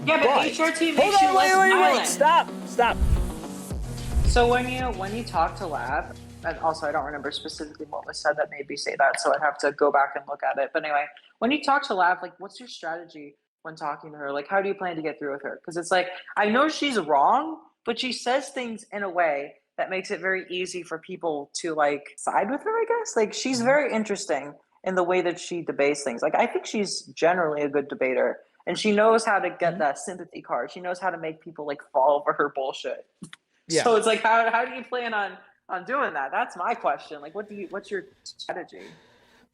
Yeah, but But HRT hold makes you on, less wait, violent. stop. So when you talk to Lab, and also I don't remember specifically what was said that made me say that, so I'd have to go back and look at it. But anyway, when you talk to Lab, like, what's your strategy when talking to her? Like, how do you plan to get through with her? Because it's like I know she's wrong, but she says things in a way that makes it very easy for people to like side with her. I guess like she's Mhm. very interesting in the way that she debates things. Like I think she's generally a good debater. And she knows how to get Mhm. that sympathy card. She knows how to make people like fall for her bullshit. Yeah. So it's like, how do you plan on doing that? That's my question. Like, what's your strategy?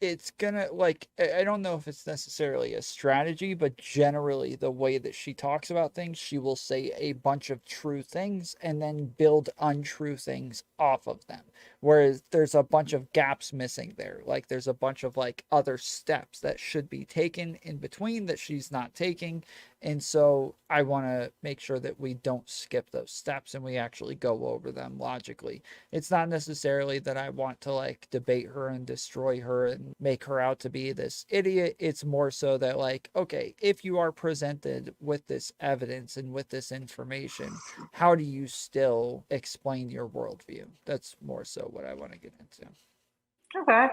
It's gonna like I don't know if it's necessarily a strategy, but generally the way that she talks about things, she will say a bunch of true things and then build untrue things off of them. Whereas there's a bunch of gaps missing there. Like there's a bunch of like other steps that should be taken in between that she's not taking. And so I want to make sure that we don't skip those steps and we actually go over them logically. It's not necessarily that I want to like debate her and destroy her and make her out to be this idiot. It's more so that, like, okay, if you are presented with this evidence and with this information, how do you still explain your worldview? That's more so what I want to get into. Okay.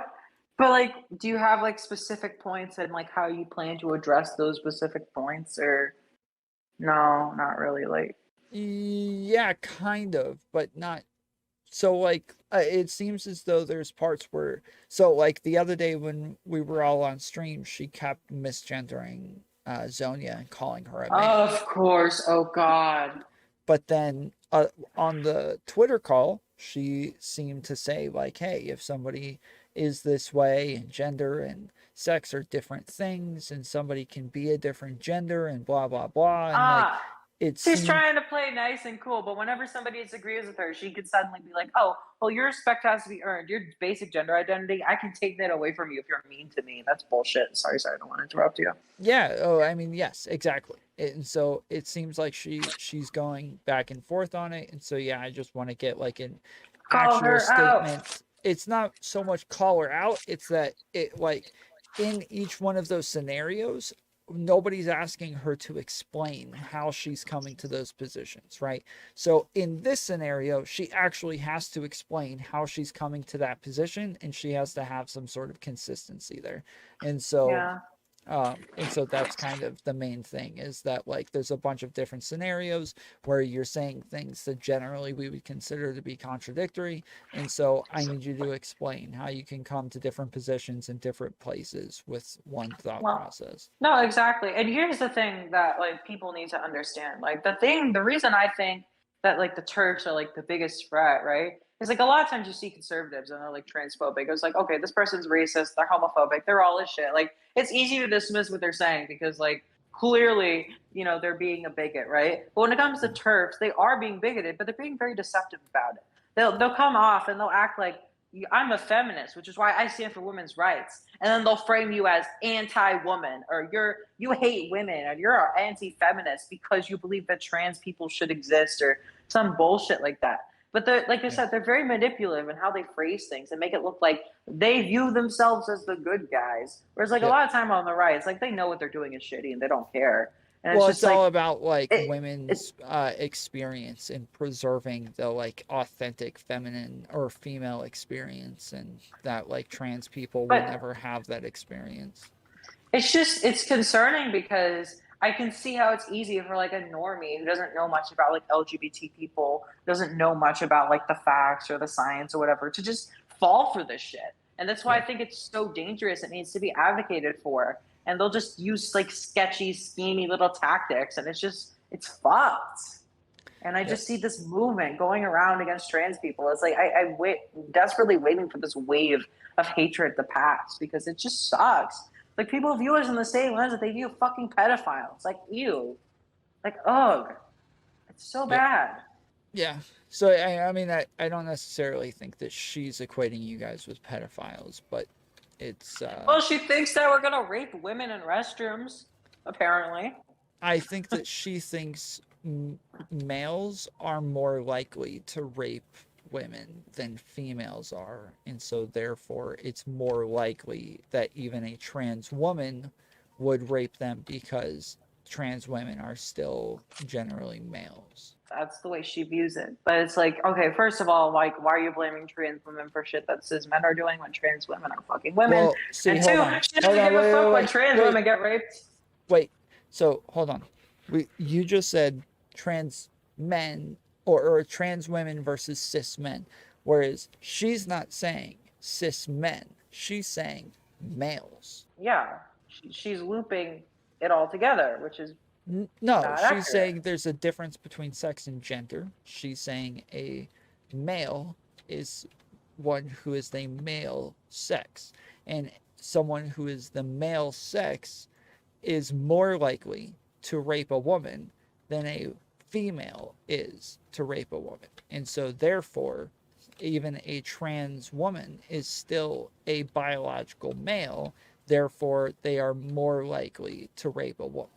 But like, do you have like specific points and like how you plan to address those specific points or no, not really like Yeah, kind of, but not. So like it seems as though there's parts where so like the other day when we were all on stream, she kept misgendering Zonia and calling her a man. of course. Oh God. But then on the Twitter call, she seemed to say like, "Hey, if somebody is this way and gender and sex are different things, and somebody can be a different gender and blah blah blah," and like Ah, it she's seemed trying to play nice and cool, but whenever somebody disagrees with her, she could suddenly be like, "Oh, well, your respect has to be earned. Your basic gender identity, I can take that away from you if you're mean to me." That's bullshit. Sorry, I don't want to interrupt you. yeah, oh, I mean, yes, exactly. And so it seems like she's going back and forth on it. And so yeah, I just want to get like an Call actual her out. statement. It's not so much call her out, it's that it like in each one of those scenarios, nobody's asking her to explain how she's coming to those positions, right? So in this scenario, she actually has to explain how she's coming to that position and she has to have some sort of consistency there. And so Yeah. and so that's kind of the main thing is that like there's a bunch of different scenarios where you're saying things that generally we would consider to be contradictory. And so I need you to explain how you can come to different positions in different places with one thought Well, process. no, exactly. And here's the thing that like people need to understand. Like the reason I think that like the Turks are like the biggest threat, right? Is like a lot of times you see conservatives and they're like transphobic. It's like, okay, this person's racist, they're homophobic, they're all this shit. Like it's easy to dismiss what they're saying because like clearly, they're being a bigot, right? But when it comes to Turks, they are being bigoted, but they're being very deceptive about it. They'll come off and they'll act like I'm a feminist, which is why I stand for women's rights. And then they'll frame you as anti-woman or you hate women or you're anti-feminist because you believe that trans people should exist or some bullshit like that. But like I Yeah. said, they're very manipulative in how they phrase things and make it look like they view themselves as the good guys. Whereas like a Yeah. lot of time on the right, it's like they know what they're doing is shitty and they don't care. And it's Well, it's just all like about like it's women's experience in preserving the like authentic feminine or female experience, and that like trans people will but never have that experience. it's concerning because I can see how it's easy for like a normie who doesn't know much about like LGBT people, doesn't know much about like the facts or the science or whatever, to just fall for this shit. And that's why I Yeah. think it's so dangerous. It needs to be advocated for. And they'll just use like sketchy, schemy little tactics, and it's fucked. And I Yep. just see this movement going around against trans people. It's like I wait desperately waiting for this wave of hatred to pass because it just sucks. Like people view us in the same lens that they view fucking pedophiles. Like ew, like ugh, it's so Yep. bad. Yeah. So I mean I don't necessarily think that she's equating you guys with pedophiles, but it's Well, she thinks that we're gonna rape women in restrooms. Apparently, I think that she thinks males are more likely to rape women than females are, and so therefore it's more likely that even a trans woman would rape them because trans women are still generally males. That's the way she views it. But it's like, okay, first of all, like, why are you blaming trans women for shit that cis men are doing when trans women are fucking women? Well, see, And hold two, on. she doesn't give a fuck when trans women get raped. Wait, so hold on. You just said trans men or trans women versus cis men, whereas she's not saying cis men. She's saying males. Yeah, she's looping it all together, which is No, not she's accurate. saying there's a difference between sex and gender. She's saying a male is one who is the male sex, and someone who is the male sex is more likely to rape a woman than a female is to rape a woman. And so therefore, even a trans woman is still a biological male, therefore they are more likely to rape a woman.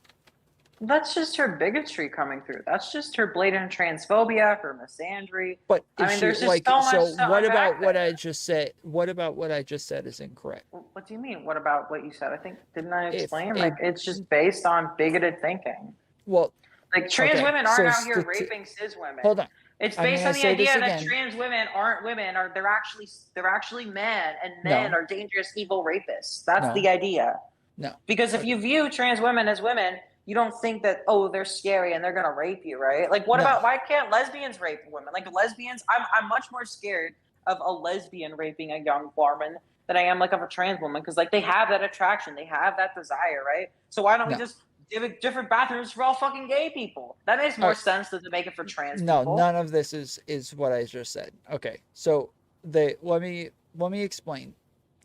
That's just her bigotry coming through. That's just her blatant transphobia, her misandry. But I mean, there's just like, so much so stuff what about back what there. I just said? What about what I just said is incorrect? What do you mean? What about what you said? I think, didn't I If explain? a- Like, it's just based on bigoted thinking. Well, Like, trans okay, women so aren't out here raping cis women. hold on. It's I'm based gonna on the say this idea that again. trans women aren't women, or they're actually men, and men No. are dangerous, evil rapists. That's No. the idea. No. Because if Okay. you view trans women as women, you don't think that, oh, they're scary and they're gonna rape you, right? Like, what No. about, why can't lesbians rape women? Like, lesbians, I'm much more scared of a lesbian raping a young woman than I am like of a trans woman, because like they have that attraction, they have that desire, right? So why don't we No. just give different bathrooms for all fucking gay people? That makes more sense than to make it for trans No, people. none of this is what I just said. Okay, so let me explain,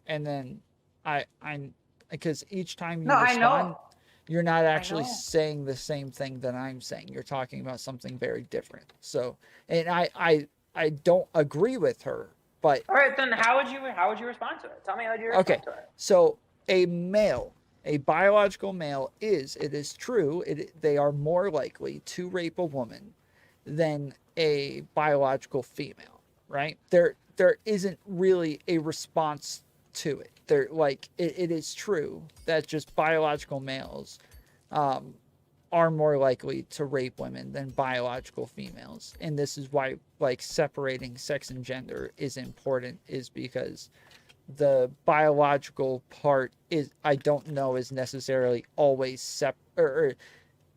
and then I'm because each time you No, I respond, know. you're not actually know. saying the same thing that I'm saying. You're talking about something very different. So, and I don't agree with her, but All right, then how would you respond to it? Tell me how you respond to it. So a male, a biological male it is true, they are more likely to rape a woman than a biological female, right? There isn't really a response to it. It is true that just biological males are more likely to rape women than biological females. And this is why like separating sex and gender is important, is because the biological part is, I don't know, is necessarily always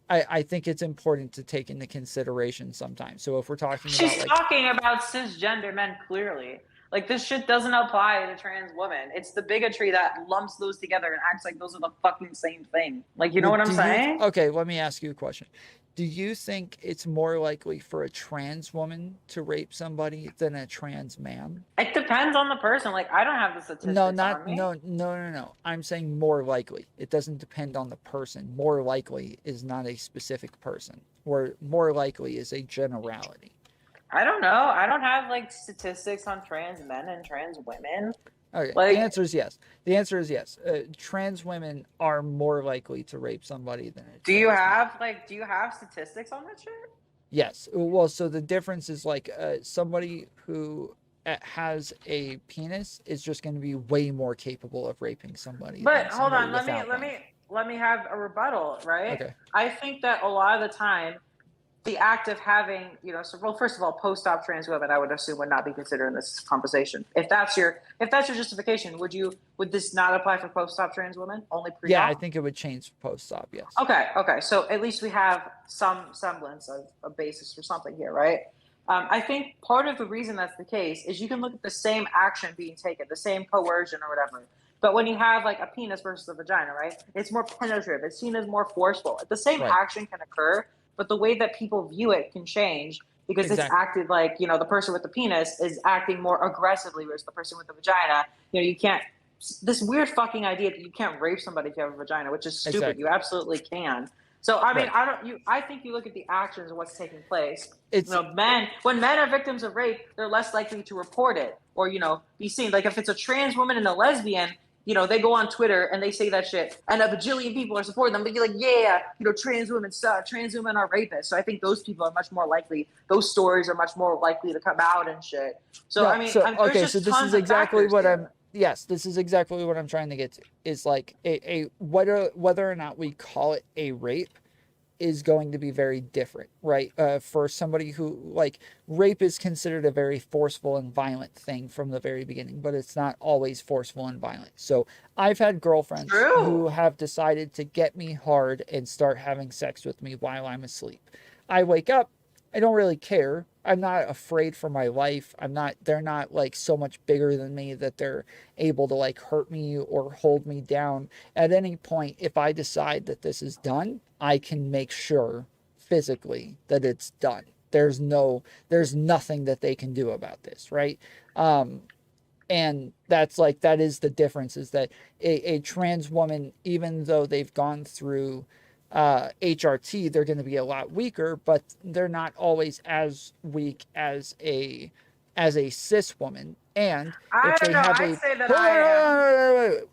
I think it's important to take into consideration sometimes. So if we're talking She's about talking about cisgender men clearly. Like, this shit doesn't apply to trans women. It's the bigotry that lumps those together and acts like those are the fucking same thing. Like, you know what I'm saying? Okay, let me ask you a question. Do you think it's more likely for a trans woman to rape somebody than a trans man? It depends on the person. Like, I don't have the statistics on me. No. I'm saying more likely. It doesn't depend on the person. More likely is not a specific person, or more likely is a generality. I don't know. I don't have like statistics on trans men and trans women. Okay, Like, the answer is yes. The answer is yes. Trans women are more likely to rape somebody than a do you trans man. have statistics on that shit? Yes. Well, so the difference is like somebody who has a penis is just going to be way more capable of raping somebody. But than hold somebody on, without one. let me have a rebuttal, right? Okay. I think that a lot of the time, the act of having, well, first of all, post-op trans women, I would assume, would not be considered in this conversation. If that's your justification, would this not apply for post-op trans women? Only pre-op? Yeah, I think it would change post-op. Yes. Okay. So at least we have some semblance of a basis for something here, right? I think part of the reason that's the case is you can look at the same action being taken, the same coercion or whatever. But when you have like a penis versus a vagina, right? It's more penetrative. It's seen as more forceful. The same action can occur, but the way that people view it can change because it's acted like, the person with the penis is acting more aggressively versus the person with the vagina. You can't, this weird fucking idea that you can't rape somebody if you have a vagina, which is stupid. Exactly. You absolutely can. So, I mean, I think you look at the actions of what's taking place. When men are victims of rape, they're less likely to report it or, be seen. Like if it's a trans woman and a lesbian, they go on Twitter and they say that shit, and a bajillion people are supporting them. But you're like, yeah, trans women suck. Trans women are rapists. So I think those people are much more likely. Those stories are much more likely to come out and shit. So I mean, this is exactly what I'm. Yes, this is exactly what I'm trying to get to. Is like a whether or not we call it a rape is going to be very different, right? For somebody who, like, rape is considered a very forceful and violent thing from the very beginning, but it's not always forceful and violent. So I've had girlfriends True. who have decided to get me hard and start having sex with me while I'm asleep. I wake up, I don't really care. I'm not afraid for my life. They're not like so much bigger than me that they're able to like hurt me or hold me down. At any point, if I decide that this is done, I can make sure physically that it's done. There's nothing that they can do about this, right? Um, and that is the difference, is that a trans woman, even though they've gone through HRT, they're going to be a lot weaker, but they're not always as weak as a cis woman. And I if don't they know. have I'd a say that I am.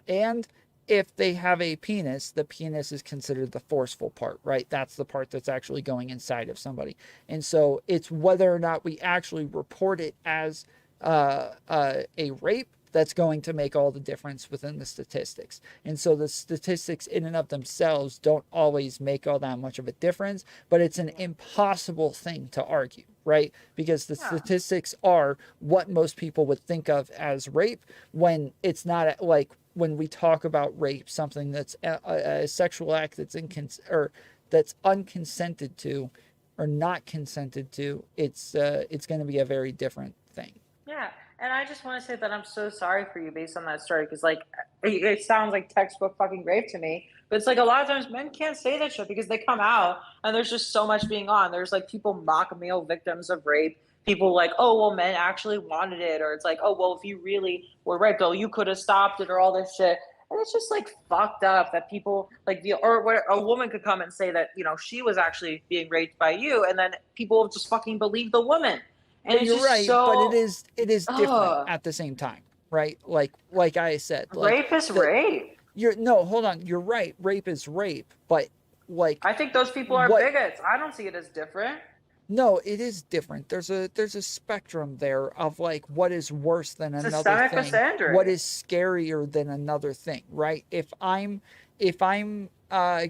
and if they have a penis, the penis is considered the forceful part, right? That's the part that's actually going inside of somebody. And so it's whether or not we actually report it as a rape that's going to make all the difference within the statistics. And so the statistics in and of themselves don't always make all that much of a difference, but it's an impossible thing to argue, right? Because the Yeah. statistics are what most people would think of as rape, when it's not. Like when we talk about rape, something that's a sexual act that's or that's unconsented to or not consented to, it's going to be a very different thing. Yeah, and I just want to say that I'm so sorry for you based on that story because, like, it sounds like textbook fucking rape to me. But it's like a lot of times men can't say that shit because they come out and there's just so much being on. There's like people mock male victims of rape. People like, oh, well, men actually wanted it. Or it's like, oh, well, if you really were raped, oh, you could have stopped it or all this shit. And it's just like fucked up that people like or where a woman could come and say that, she was actually being raped by you. And then people just fucking believe the woman. And Well, it's you're just right, but so it is different ugh. at the same time, right? Like I said, like Rape is the rape. you're no, hold on, you're right. Rape is rape, but like I think those people are what bigots. I don't see it as different. no, it is different. There's a spectrum there of like what is worse than another Systemic thing, what misandry. is scarier than another thing, right? If I'm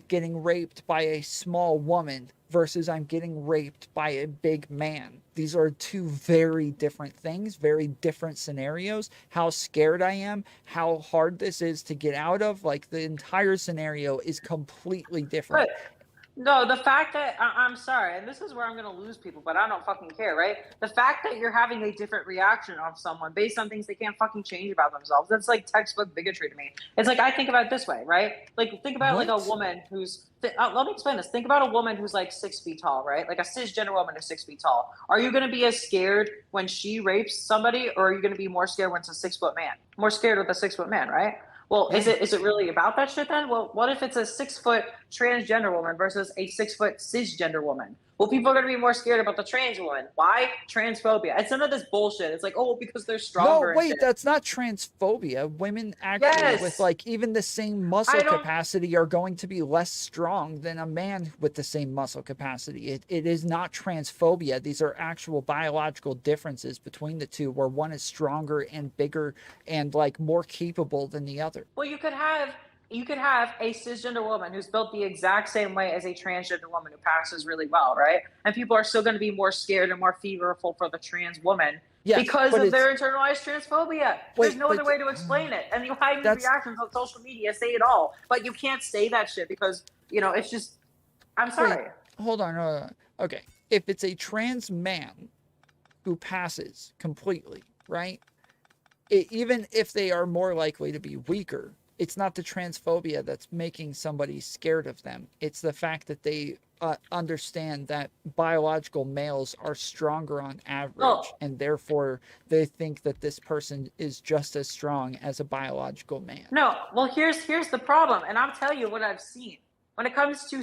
getting raped by a small woman versus I'm getting raped by a big man, these are two very different things, very different scenarios. How scared I am, how hard this is to get out of, like the entire scenario is completely different. But no, the fact that I'm sorry, and this is where I'm going to lose people, but I don't fucking care, right? The fact that you're having a different reaction of someone based on things they can't fucking change about themselves, that's like textbook bigotry to me. It's like I think about it this way, right? Like think about like a What? woman let me explain this. Think about a woman who's like 6 feet tall, right? Like a cisgender woman who's 6 feet tall. Are you going to be as scared when she rapes somebody, or are you going to be more scared when it's a 6 foot man? More scared with a 6 foot man, right? Well, is Yeah. it really about that shit then? Well, what if it's a 6 foot transgender woman versus a 6 foot cisgender woman? Well, people are going to be more scared about the trans woman. Why? Transphobia. It's none of this bullshit. It's like, oh, well, because they're No, stronger and wait, shit. that's not transphobia. Women actually with Yes. like even the same muscle I don't. capacity are going to be less strong than a man with the same muscle capacity. It is not transphobia. These are actual biological differences between the two, where one is stronger and bigger and like more capable than the other. Well, you could have a cisgender woman who's built the exact same way as a transgender woman who passes really well, right? And people are still going to be more scared and more fearful for the trans woman Yes, because but of it's their internalized transphobia. There's wait, no other but way to explain it. And you hide these that's reactions on social media, say it all, but you can't say that shit because it's just. I'm wait, sorry. hold on, hold on. Okay. If it's a trans man who passes completely, right? Even if they are more likely to be weaker, it's not the transphobia that's making somebody scared of them. It's the fact that they understand that biological males are stronger on average, No, and therefore they think that this person is just as strong as a biological man. No, well, here's the problem, and I'll tell you what I've seen. When it comes to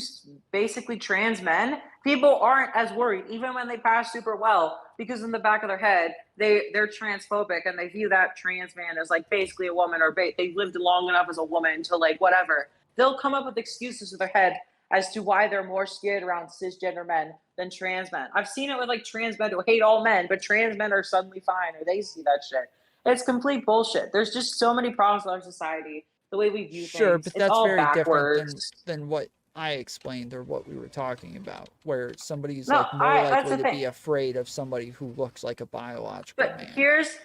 basically trans men, people aren't as worried, even when they pass super well, because in the back of their head, they're transphobic and they view that trans man as like basically a woman, or they lived long enough as a woman to like whatever. They'll come up with excuses in their head as to why they're more scared around cisgender men than trans men. I've seen it with like trans men who hate all men, but trans men are suddenly fine, or they see that shit. It's complete bullshit. There's just so many problems with our society, the way we view Sure, things. but It's that's all very different than backwards. what I explained or what we were talking about, where somebody's No, like more I that's likely the to thing. be afraid of somebody who looks like a biological But man. here's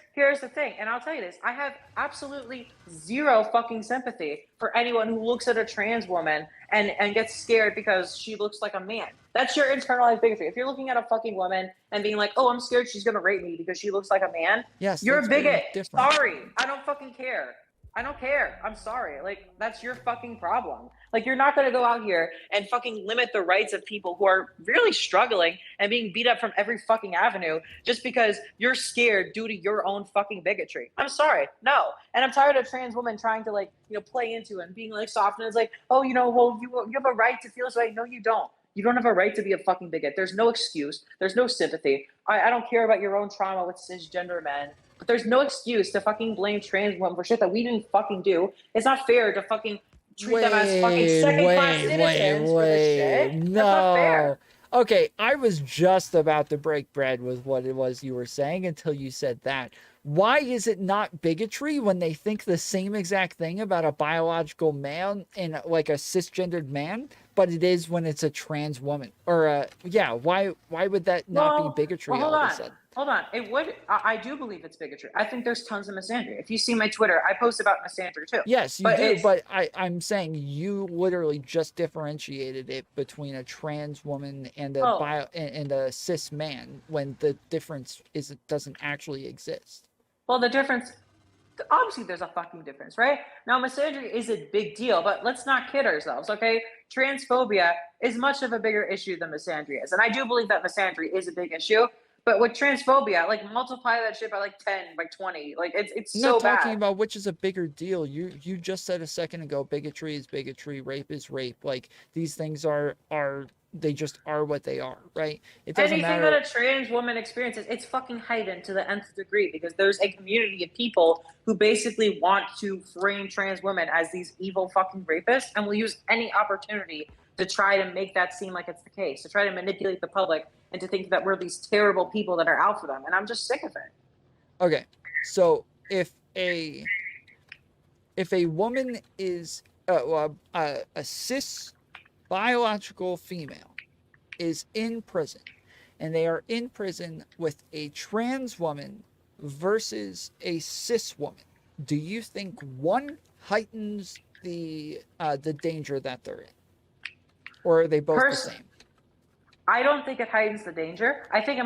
the thing, and I'll tell you this: I have absolutely zero fucking sympathy for anyone who looks at a trans woman and gets scared because she looks like a man. That's your internalized bigotry. If you're looking at a fucking woman and being like, "Oh, I'm scared she's gonna rape me because she looks like a man," Yes, you're that's a very bigot. different. Sorry, I don't fucking care. I don't care. I'm sorry. Like, that's your fucking problem. Like, you're not going to go out here and fucking limit the rights of people who are really struggling and being beat up from every fucking avenue just because you're scared due to your own fucking bigotry. I'm sorry. No. And I'm tired of trans women trying to, like, play into it and being like soft. And it's like, oh, well, you have a right to feel this way. No, you don't. You don't have a right to be a fucking bigot. There's no excuse. There's no sympathy. I don't care about your own trauma with cisgender men. But there's no excuse to fucking blame trans women for shit that we didn't fucking do. It's not fair to fucking treat them as fucking second class citizens for this shit. That's not No. fair. Okay, I was just about to break bread with what it was you were saying until you said that. Why is it not bigotry when they think the same exact thing about a biological man and like a cisgendered man, but it is when it's a trans woman? Or yeah, why would that not be Well, bigotry hold all of a on. sudden? Hold on. It would. I do believe it's bigotry. I think there's tons of misandry. If you see my Twitter, I post about misandry too. Yes, you But do, it's but I'm saying you literally just differentiated it between a trans woman and a oh bio and a cis man when the difference is it doesn't actually exist. well, the difference. Obviously, there's a fucking difference, right? Now, misandry is a big deal, but let's not kid ourselves, okay? Transphobia is much of a bigger issue than misandry is, and I do believe that misandry is a big issue. But with transphobia, like multiply that shit by like 10, by 20, like it's I'm not so talking bad. about which is a bigger deal. You just said a second ago bigotry is bigotry, rape is rape. Like these things are they just are what they are, right? It doesn't Anything that matter. a trans woman experiences, it's fucking heightened to the nth degree because there's a community of people who basically want to frame trans women as these evil fucking rapists and will use any opportunity to try to make that seem like it's the case, to try to manipulate the public and to think that we're these terrible people that are out for them. And I'm just sick of it. Okay. So if a woman is a cis biological female is in prison and they are in prison with a trans woman versus a cis woman, do you think one heightens the danger that they're in, or are they both the Pers- same? I don't think it heightens the danger. I think I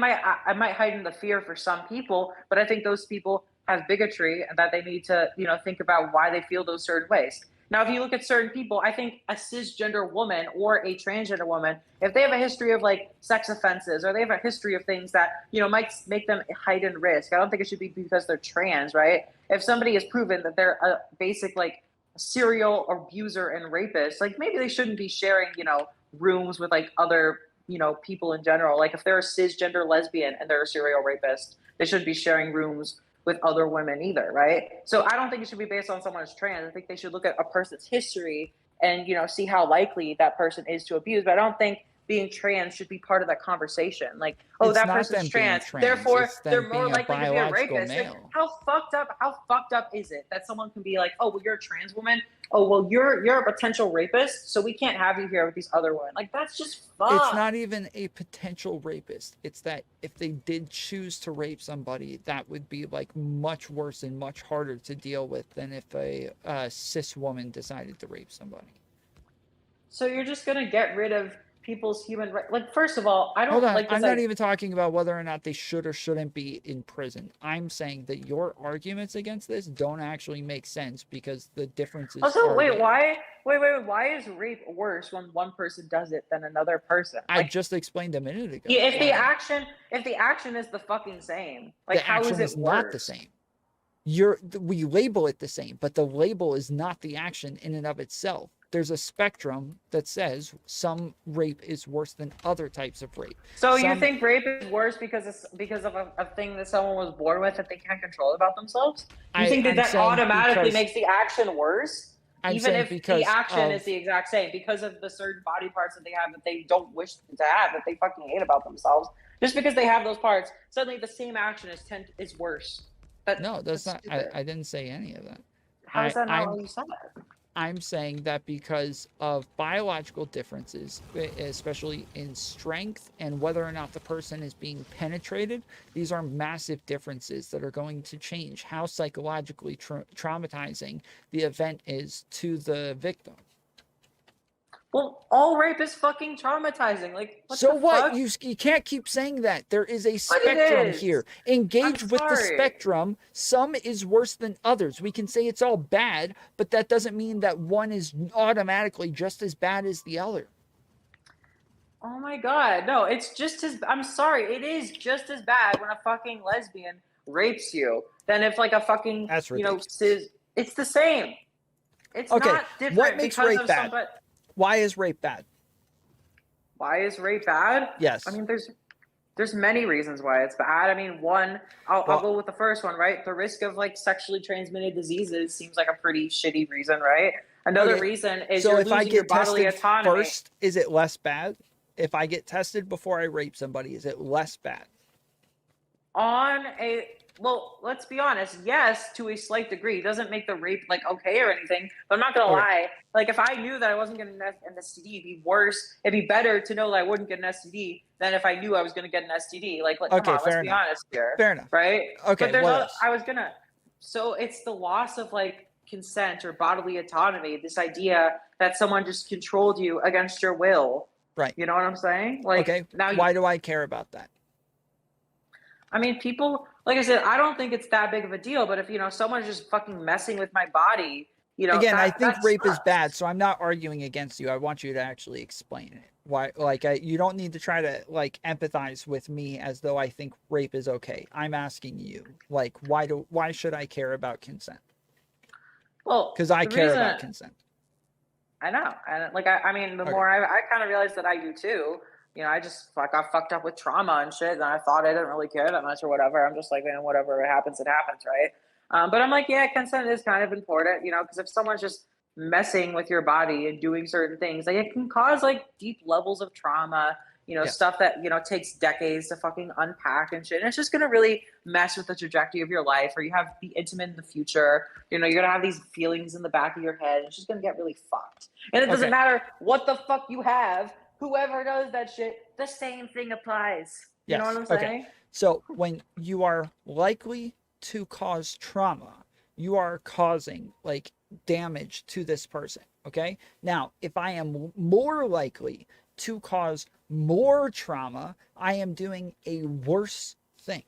might heighten the fear for some people, but I think those people have bigotry and that they need to, think about why they feel those certain ways. Now, if you look at certain people, I think a cisgender woman or a transgender woman, if they have a history of like sex offenses or they have a history of things that, might make them heightened risk, I don't think it should be because they're trans, right? If somebody is proven that they're a basic like serial abuser and rapist, like maybe they shouldn't be sharing, rooms with like other people in general. Like if they're a cisgender lesbian and they're a serial rapist, they shouldn't be sharing rooms with other women either, right? So I don't think it should be based on someone who's trans. I think they should look at a person's history and see how likely that person is to abuse. But I don't think being trans should be part of that conversation. Like, oh, It's that not person's them being trans, trans, therefore it's they're them more being a likely to be a biological rapist. Like, male. how fucked up is it that someone can be like, oh, well, you're a trans woman. Oh, well, you're a potential rapist, so we can't have you here with these other women. Like, that's just It's fucked. not even a potential rapist. It's that if they did choose to rape somebody, that would be like much worse and much harder to deal with than if a cis woman decided to rape somebody. So you're just gonna get rid of people's human right? Like, first of all, I Hold don't on, like this. I'm not even talking about whether or not they should or shouldn't be in prison. I'm saying that your arguments against this don't actually make sense because the differences Also, are wait, there. why is rape worse when one person does it than another person? I Like, just explained a minute ago if the why. action, if the action is the fucking same, like, The how is action it is not the worse? same. We label it the same, but the label is not the action in and of itself. There's a spectrum that says some rape is worse than other types of rape. So you Some think rape is worse because it's because of a thing that someone was born with that they can't control about themselves? You think that I'm that saying automatically because makes the action worse, I'm even saying if the because action is of the exact same, because of the certain body parts that they have that they don't wish to have, that they fucking hate about themselves? Just because they have those parts, suddenly the same action is worse. no, that's That's not stupid. I didn't say any of that. How is that not I'm what you said? I'm saying that because of biological differences, especially in strength and whether or not the person is being penetrated, these are massive differences that are going to change how psychologically traumatizing the event is to the victim. Well, all rape is fucking traumatizing. Like, what So the what? fuck? You can't keep saying that. There is a But it spectrum is. here. I'm Engage with the sorry. spectrum. Some is worse than others. We can say it's all bad, but that doesn't mean that one is automatically just as bad as the other. Oh my god. No, it's just as I'm sorry. It is just as bad when a fucking lesbian rapes you than if like a fucking, That's you know, ridiculous. it's the same. It's Okay, not what different makes because rape of bad? somebody. Why is rape bad? Why is rape bad? I Yes. mean, there's many reasons why it's bad. I mean, one, I'll Well, go with the first one, right? The risk of like sexually transmitted diseases seems like a pretty shitty reason, right? Another okay. reason is So you're if I losing your get bodily tested autonomy. first, is it less bad? If I get tested before I rape somebody, is it less bad? On a Well, let's be honest, yes, to a slight degree. It doesn't make the rape like okay or anything, but I'm not gonna Okay. lie, like if I knew that I wasn't gonna get an STD, it'd be worse, it'd be better to know that I wouldn't get an STD than if I knew I was gonna get an STD. Like come Okay, on, let's fair be enough. honest here, Fair enough. right? Okay, But there's what other else? I was gonna So it's the loss of like consent or bodily autonomy, this idea that someone just controlled you against your will. Right. You know what I'm saying? Like Okay. now Why do I care about that? I mean, people, like I said, I don't think it's that big of a deal, but if, someone's just fucking messing with my body, Again, I think that rape is bad, sucks. so I'm not arguing against you. I want you to actually explain it. Why, like, you don't need to try to like empathize with me as though I think rape is okay. I'm asking you, like, why should I care about consent? Well, Because I the care reason about consent. I know, and like, I mean, the Okay. more I kind of realized that I do too, I just like got fucked up with trauma and shit, and I thought I didn't really care that much or whatever. I'm just like, whatever it happens, right? But I'm like, yeah, consent is kind of important, because if someone's just messing with your body and doing certain things, like it can cause like deep levels of trauma, Yes. stuff that takes decades to fucking unpack and shit. And it's just gonna really mess with the trajectory of your life, or you have to be intimate in the future. You're gonna have these feelings in the back of your head. It's just gonna get really fucked. And it doesn't Okay. matter what the fuck you have. Whoever does that shit, the same thing applies. You know what Yes. I'm Okay. saying? So when you are likely to cause trauma, you are causing like damage to this person. Okay. Now, if I am more likely to cause more trauma, I am doing a worse thing.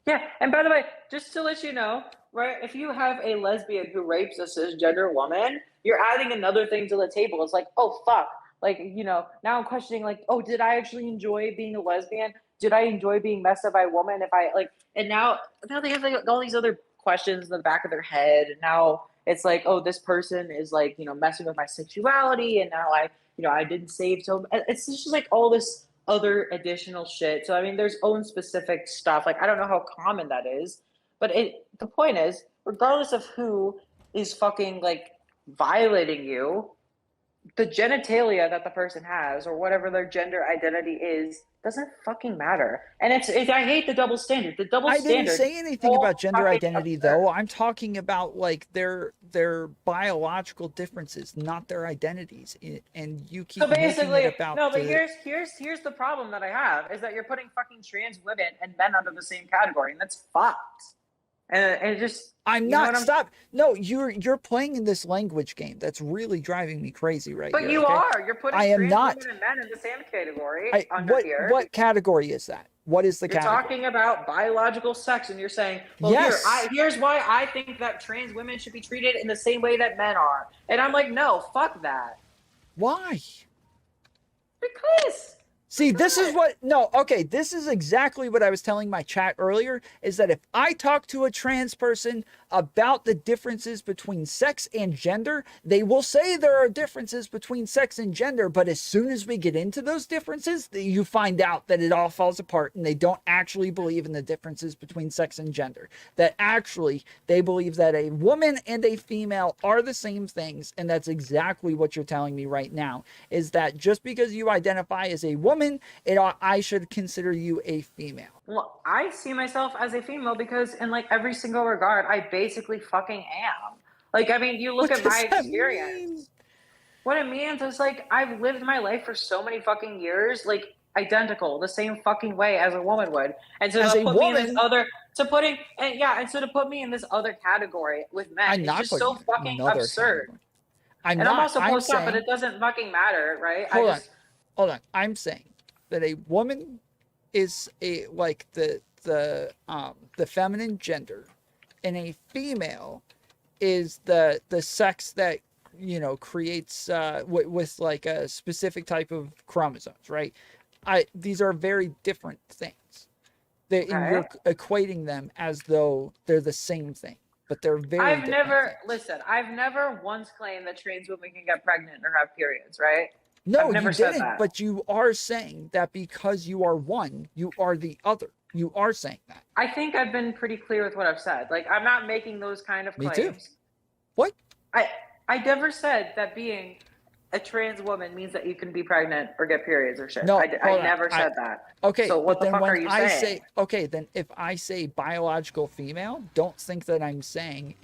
Yeah. And by the way, just to let you know, right, if you have a lesbian who rapes a cisgender woman, you're adding another thing to the table. It's like, oh fuck. Like, now I'm questioning like, oh, did I actually enjoy being a lesbian? Did I enjoy being messed up by a woman? If I like and now they have like all these other questions in the back of their head. And now it's like, oh, this person is like, messing with my sexuality, and now I didn't save. So it's just like all this other additional shit. So I mean, there's own specific stuff. Like I don't know how common that is, but the point is, regardless of who is fucking like violating you, the genitalia that the person has or whatever their gender identity is doesn't fucking matter. And I hate the double standard. The double I didn't standard say is anything so about gender fucking identity absurd. though. I'm talking about like their biological differences, not their identities. And you So keep making it basically, about no, but the here's the problem that I have is that you're putting fucking trans women and men under the same category, and that's fucked. And it just, I'm you know what not I'm stop. No, you're playing in this language game. That's really driving me crazy right But here, you okay? are. You're I putting am trans women not. and men in the same category I under here. what category is that? What is the You're category? talking about biological sex, and you're saying, "Well, Yes. here's why I think that trans women should be treated in the same way that men are." And I'm like, "No, fuck that." Why? Because See, this is what, no, okay, this is exactly what I was telling my chat earlier, is that if I talk to a trans person about the differences between sex and gender, they will say there are differences between sex and gender, but as soon as we get into those differences, you find out that it all falls apart and they don't actually believe in the differences between sex and gender. That actually, they believe that a woman and a female are the same things, and that's exactly what you're telling me right now, is that just because you identify as a woman, I should consider you a female. well, I see myself as a female because in like every single regard, I basically fucking am. Like, I mean, you look What at my does that mean? experience. What it means is like I've lived my life for so many fucking years, like identical, the same fucking way as a woman would. And so As to a put me in this woman, other to putting and yeah, and so to put me in this other category with men I'm is not just putting so you in fucking another absurd. category. I'm And I'm not. also I'm post up, but saying, it doesn't fucking matter, right? I hold on, just hold on. I'm saying that a woman is a like the feminine gender, and a female is the sex that creates with like a specific type of chromosomes, right? I These are very different things. And okay. you're equating them as though they're the same thing, but they're very I've different never things. listen, I've never once claimed that trans women can get pregnant or have periods, right? I've No, you never said didn't, that. but you are saying that because you are one, you are the other. You are saying that. I think I've been pretty clear with what I've said. Like I'm not making those kind of Me too. claims. What? I I never said that being a trans woman means that you can be pregnant or get periods or shit. No, I hold on. never said that. Okay, So what but the then fuck are when you I saying? say, okay, then if I say biological female, don't think that I'm saying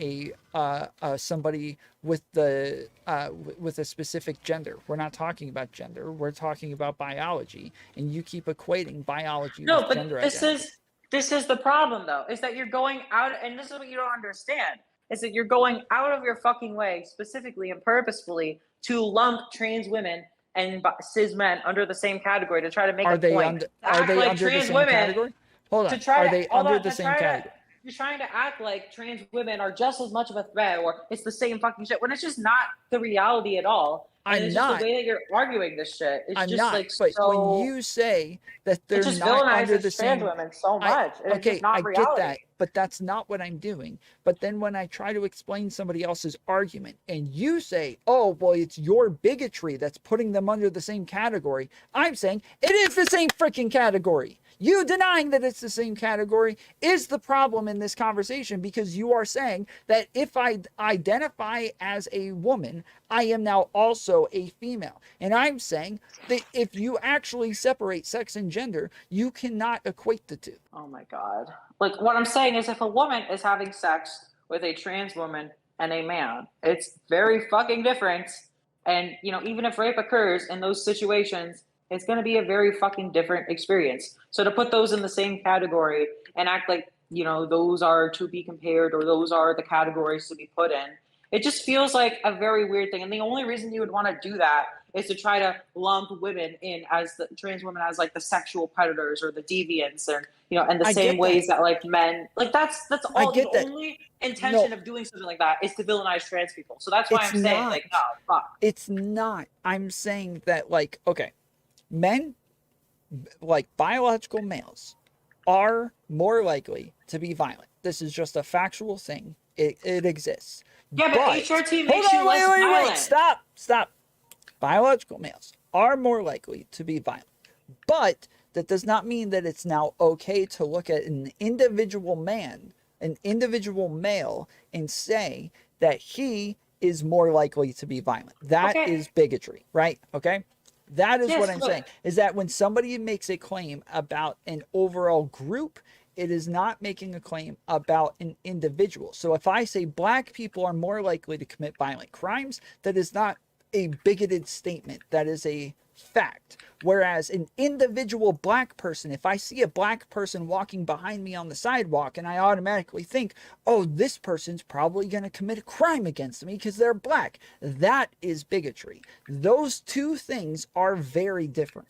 somebody with with a specific gender. We're not talking about gender. We're talking about biology, and you keep equating biology No, with but gender identity. this is the problem though, is that you're going out and this is what you don't understand, is that you're going out of your fucking way specifically and purposefully to lump trans women and cis men under the same category to try to make a point. To Are act they like under the trans same women category? Hold to on. try Are to they hold under on the to same try to category? you're trying to act like trans women are just as much of a threat or it's the same fucking shit when it's just not the reality at all. And I'm it's just the not. way that you're arguing this shit. It's I'm just not. like But when so you say that it they're just not under the villainizes trans same, women so I much. And it's just okay, I not get that, reality. but that's not what I'm doing. But then when I try to explain somebody else's argument and you say, "Oh, well, it's your bigotry that's putting them under the same category," I'm saying it is the same freaking category. You denying that it's the same category is the problem in this conversation because you are saying that if I identify as a woman, I am now also a female. And I'm saying that if you actually separate sex and gender, you cannot equate the two. Oh my God. Like what I'm saying is if a woman is having sex with a trans woman and a man, it's very fucking different. And you know, even if rape occurs in those situations, it's gonna be a very fucking different experience. So to put those in the same category and act like, you know, those are to be compared or those are the categories to be put in, it just feels like a very weird thing. And the only reason you would want to do that is to try to lump women in as the trans women as like the sexual predators or the deviants or you know, and the I same get that. ways that like men like that's I all the get that. only intention No, of doing something like that is to villainize trans people. So that's why it's I'm saying not. like no, fuck. It's not. I'm saying that, like, okay, men, like biological males, are more likely to be violent. This is just a factual thing. It exists. Yeah, but But HRT hold makes you on, less wait. violent. Stop. Biological males are more likely to be violent. But that does not mean that it's now okay to look at an individual man, an individual male, and say that he is more likely to be violent. That Okay. is bigotry, right? Okay? That is what Yes, I'm but saying. Is that when somebody makes a claim about an overall group, it is not making a claim about an individual. So if I say black people are more likely to commit violent crimes, that is not a bigoted statement. That is a fact. Whereas an individual black person, if I see a black person walking behind me on the sidewalk and I automatically think, oh, this person's probably going to commit a crime against me because they're black, that is bigotry. Those two things are very different.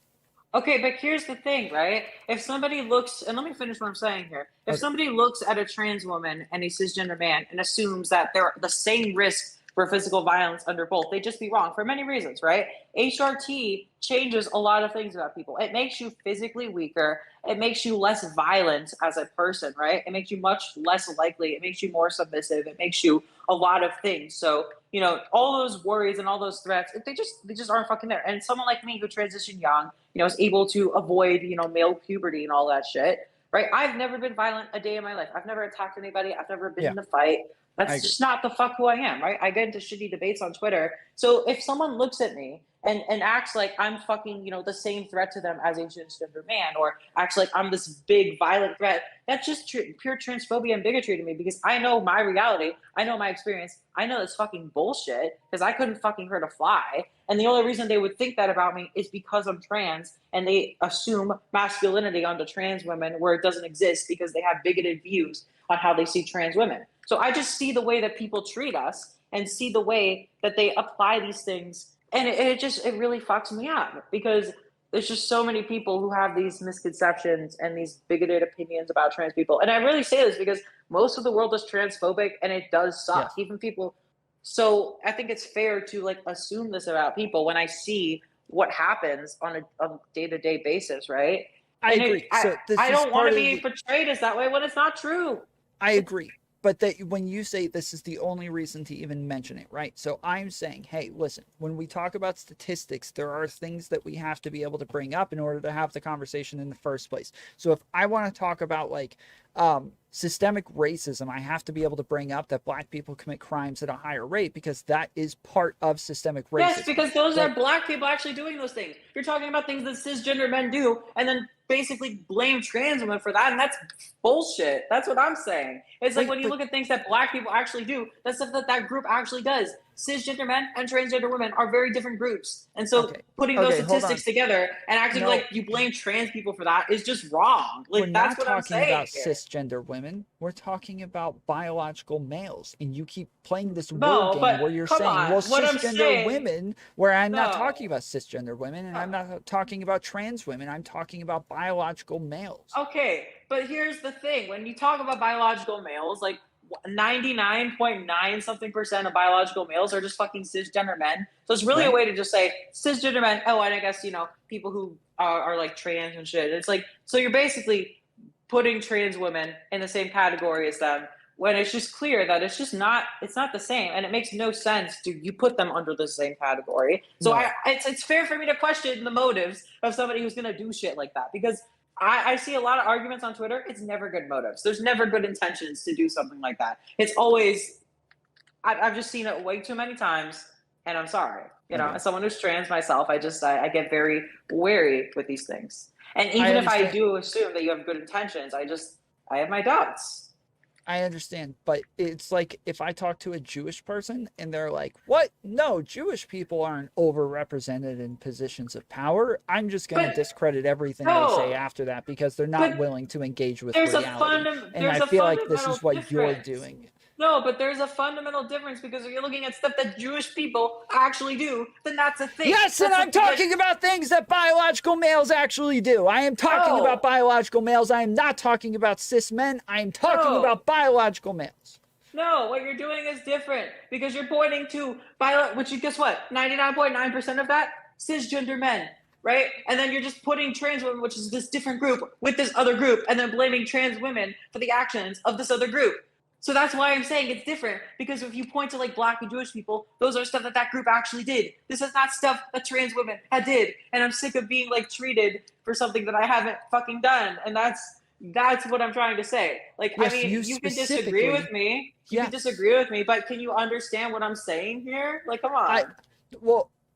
okay, but here's the thing, right? If somebody looks, and let me finish what I'm saying here. If Okay. somebody looks at a trans woman and a cisgender man and assumes that they're the same risk for physical violence under both, they just be wrong for many reasons, right? HRT changes a lot of things about people. It makes you physically weaker. It makes you less violent as a person, right? It makes you much less likely. It makes you more submissive. It makes you a lot of things. So, you know, all those worries and all those threats, they just aren't fucking there. And someone like me who transitioned young, you know, is able to avoid, you know, male puberty and all that shit, right? I've never been violent a day in my life. I've never attacked anybody. I've never been Yeah. in a fight. That's just not the fuck who I am, right? I get into shitty debates on Twitter. So if someone looks at me and acts like I'm fucking, the same threat to them as a transgender man, or acts like I'm this big violent threat, that's just pure transphobia and bigotry to me, because I know my reality. I know my experience. I know it's fucking bullshit, because I couldn't fucking hurt a fly. And the only reason they would think that about me is because I'm trans, and they assume masculinity onto trans women where it doesn't exist, because they have bigoted views on how they see trans women. So I just see the way that people treat us and see the way that they apply these things. And it really fucks me up, because there's just so many people who have these misconceptions and these bigoted opinions about trans people. And I really say this because most of the world is transphobic, and it does suck. Yeah. Even people. So I think it's fair to like assume this about people when I see what happens on a day-to-day basis, right? I agree. I don't want to be portrayed as that way when it's not true. I agree. But that when you say this is the only reason to even mention it, right? So I'm saying, hey, listen, when we talk about statistics, there are things that we have to be able to bring up in order to have the conversation in the first place. So if I want to talk about like systemic racism, I have to be able to bring up that black people commit crimes at a higher rate, because that is part of systemic racism. Yes, because those are black people actually doing those things. You're talking about things that cisgender men do, and then basically blame trans women for that, and that's bullshit. That's what I'm saying. It's like when you look at things that black people actually do, that's stuff that group actually does. Cisgender men and transgender women are very different groups, and so putting those statistics together and acting like you blame trans people for that is just wrong. Like, that's what I'm saying. We're not talking about cisgender women. We're talking about biological males, and you keep playing this word game where you're saying, well, cisgender women, where I'm not talking about cisgender women, and I'm not talking about trans women. I'm talking about biological males. Okay, but here's the thing. When you talk about biological males, like 99.9 something percent of biological males are just fucking cisgender men. So it's really a way to just say cisgender men. Oh, and I guess, people who are like trans and shit. It's like, so you're basically putting trans women in the same category as them, when it's just clear that it's not the same, and it makes no sense to you put them under the same category. So it's fair for me to question the motives of somebody who's going to do shit like that, because I see a lot of arguments on Twitter. It's never good motives. There's never good intentions to do something like that. It's always, I've just seen it way too many times, and I'm sorry. As someone who's trans myself, I get very wary with these things. And even if I do assume that you have good intentions, I have my doubts. I understand, but it's like if I talk to a Jewish person and they're like, what? No, Jewish people aren't overrepresented in positions of power. I'm just going to discredit everything they say after that, because they're not willing to engage with reality. And I feel like this is what you're doing. No, but there's a fundamental difference, because if you're looking at stuff that Jewish people actually do, then that's a thing. Yes, and I'm talking about things that biological males actually do. I am talking about biological males. I am not talking about cis men. I am talking about biological males. No, what you're doing is different, because you're pointing to which you guess what? 99.9% of that cisgender men. Right? And then you're just putting trans women, which is this different group, with this other group, and then blaming trans women for the actions of this other group. So that's why I'm saying it's different, because if you point to like black and Jewish people, those are stuff that group actually did. This is not stuff that trans women did. And I'm sick of being like treated for something that I haven't fucking done. And that's what I'm trying to say. Like, yes, I mean, you can disagree with me. You can disagree with me, but can you understand what I'm saying here? Like, come on.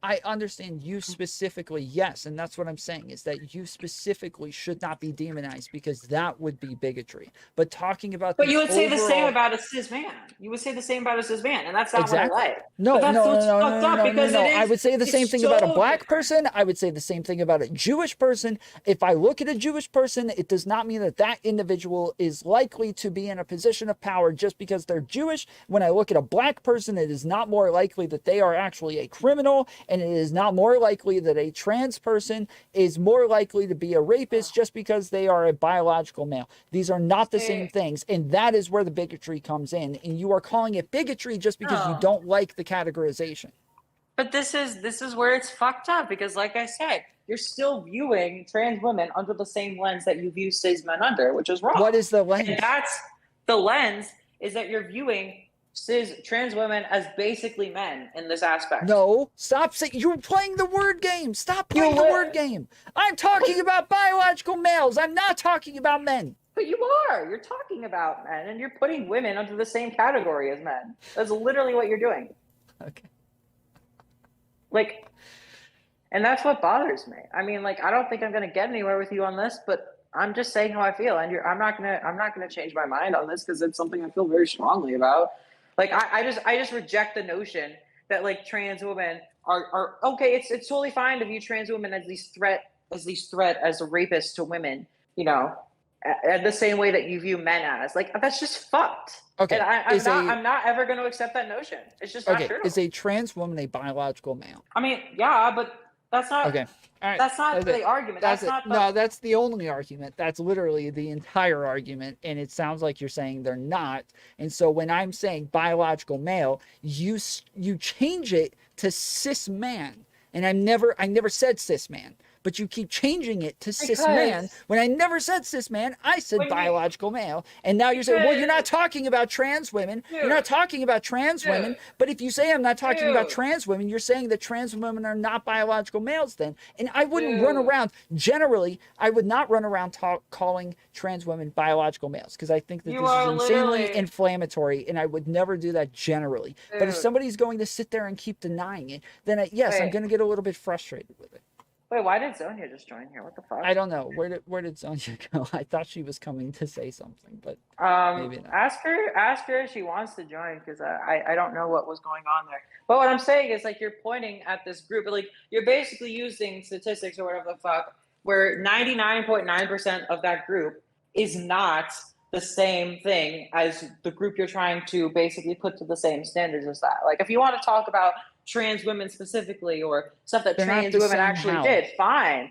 I understand you specifically, yes, and that's what I'm saying, is that you specifically should not be demonized, because that would be bigotry. But talking about you would say the same about a cis man. You would say the same about a cis man, and that's not what I like. No. I would say the same thing about a black person. I would say the same thing about a Jewish person. If I look at a Jewish person, it does not mean that individual is likely to be in a position of power just because they're Jewish. When I look at a black person, it is not more likely that they are actually a criminal. And it is not more likely that a trans person is more likely to be a rapist just because they are a biological male. These are not the same things. And that is where the bigotry comes in. And you are calling it bigotry just because you don't like the categorization. But this is where it's fucked up, because like I said, you're still viewing trans women under the same lens that you view cis men under, which is wrong. What is the lens? And the lens is that you're viewing trans women as basically men in this aspect. No, stop saying you're playing the word game. Stop playing the word game. I'm talking about biological males. I'm not talking about men. But you are. You're talking about men, and you're putting women under the same category as men. That's literally what you're doing. Okay. Like, and that's what bothers me. I mean, like, I don't think I'm gonna get anywhere with you on this, but I'm just saying how I feel, and I'm not gonna change my mind on this because it's something I feel very strongly about. Like, I just reject the notion that like trans women are okay. It's totally fine to view trans women as these threat as a rapist to women. You know, the same way that you view men as like that's just fucked. Okay. And I'm not ever going to accept that notion. It's just not Okay. true. Is a trans woman a biological male? I mean, yeah, but that's not. Okay. All right. That's not the argument. That's not the. No, that's the only argument. That's literally the entire argument. And it sounds like you're saying they're not. And so when I'm saying biological male, you change it to cis man. And I never said cis man. But you keep changing it to cis man. When I never said cis man, I said biological male. And now you're saying, well, you're not talking about trans women. You're not talking about trans women. But if you say I'm not talking about trans women, you're saying that trans women are not biological males then. And I wouldn't run around, generally, I would not run around calling trans women biological males because I think that this is insanely inflammatory and I would never do that generally. But if somebody's going to sit there and keep denying it, then yes, I'm going to get a little bit frustrated with it. Wait, why did Zonia just join here? What the fuck? I don't know. Where did Zonia go? I thought she was coming to say something, but maybe not. Ask her if she wants to join because I don't know what was going on there. But what I'm saying is like you're pointing at this group, like you're basically using statistics or whatever the fuck, where 99.9% of that group is not the same thing as the group you're trying to basically put to the same standards as that. Like if you want to talk about trans women specifically or stuff that trans women actually did, fine.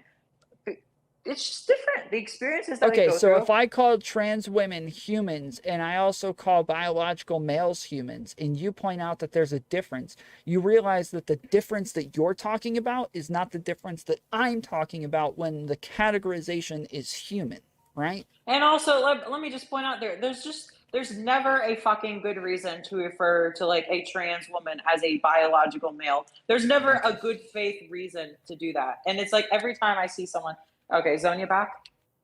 It's just different. The experiences that they go through. So if I call trans women humans and I also call biological males humans and you point out that there's a difference, you realize that the difference that you're talking about is not the difference that I'm talking about when the categorization is human, right? And also, let me just point out there's never a fucking good reason to refer to like a trans woman as a biological male. There's never a good faith reason to do that. And it's like every time I see someone, okay, Zonia back?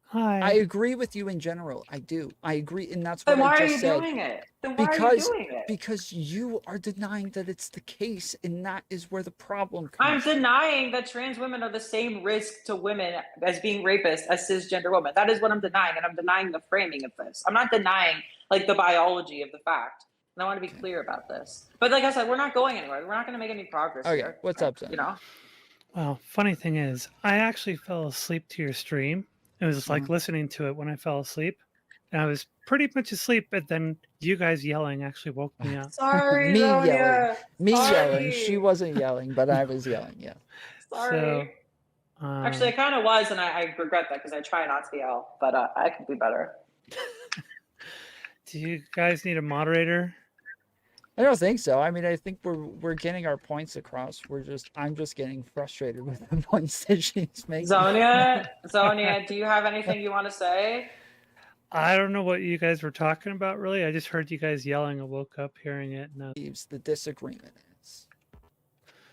Hi. I agree with you in general. I do. I agree. And that's what I just said. Then why are you doing it? Then why are you doing it? Because you are denying that it's the case. And that is where the problem comes. I'm denying that trans women are the same risk to women as being rapists as cisgender women. That is what I'm denying. And I'm denying the framing of this. I'm not denying like the biology of the fact. And I want to be clear about this. But like I said, we're not going anywhere. We're not going to make any progress here. What's up, Zonia? You know? Well, funny thing is, I actually fell asleep to your stream. It was like listening to it when I fell asleep. And I was pretty much asleep, but then you guys yelling actually woke me up. Sorry, me Zonia. yelling. She wasn't yelling, but I was yelling, yeah. Sorry. So, actually, I kind of was, and I regret that because I try not to yell, but I could be better. Do you guys need a moderator? I don't think so. I mean, I think we're getting our points across. I'm just getting frustrated with the points that she's making. Zonia, do you have anything you want to say? I don't know what you guys were talking about, really. I just heard you guys yelling. I woke up hearing it. No. The disagreement is.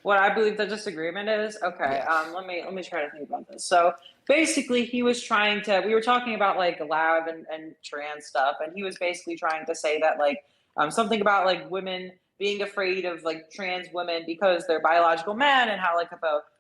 What I believe the disagreement is? Okay, yes. Let me try to think about this. So basically, we were talking about like lab and trans stuff, and he was basically trying to say that like something about like women being afraid of like trans women because they're biological men, and how like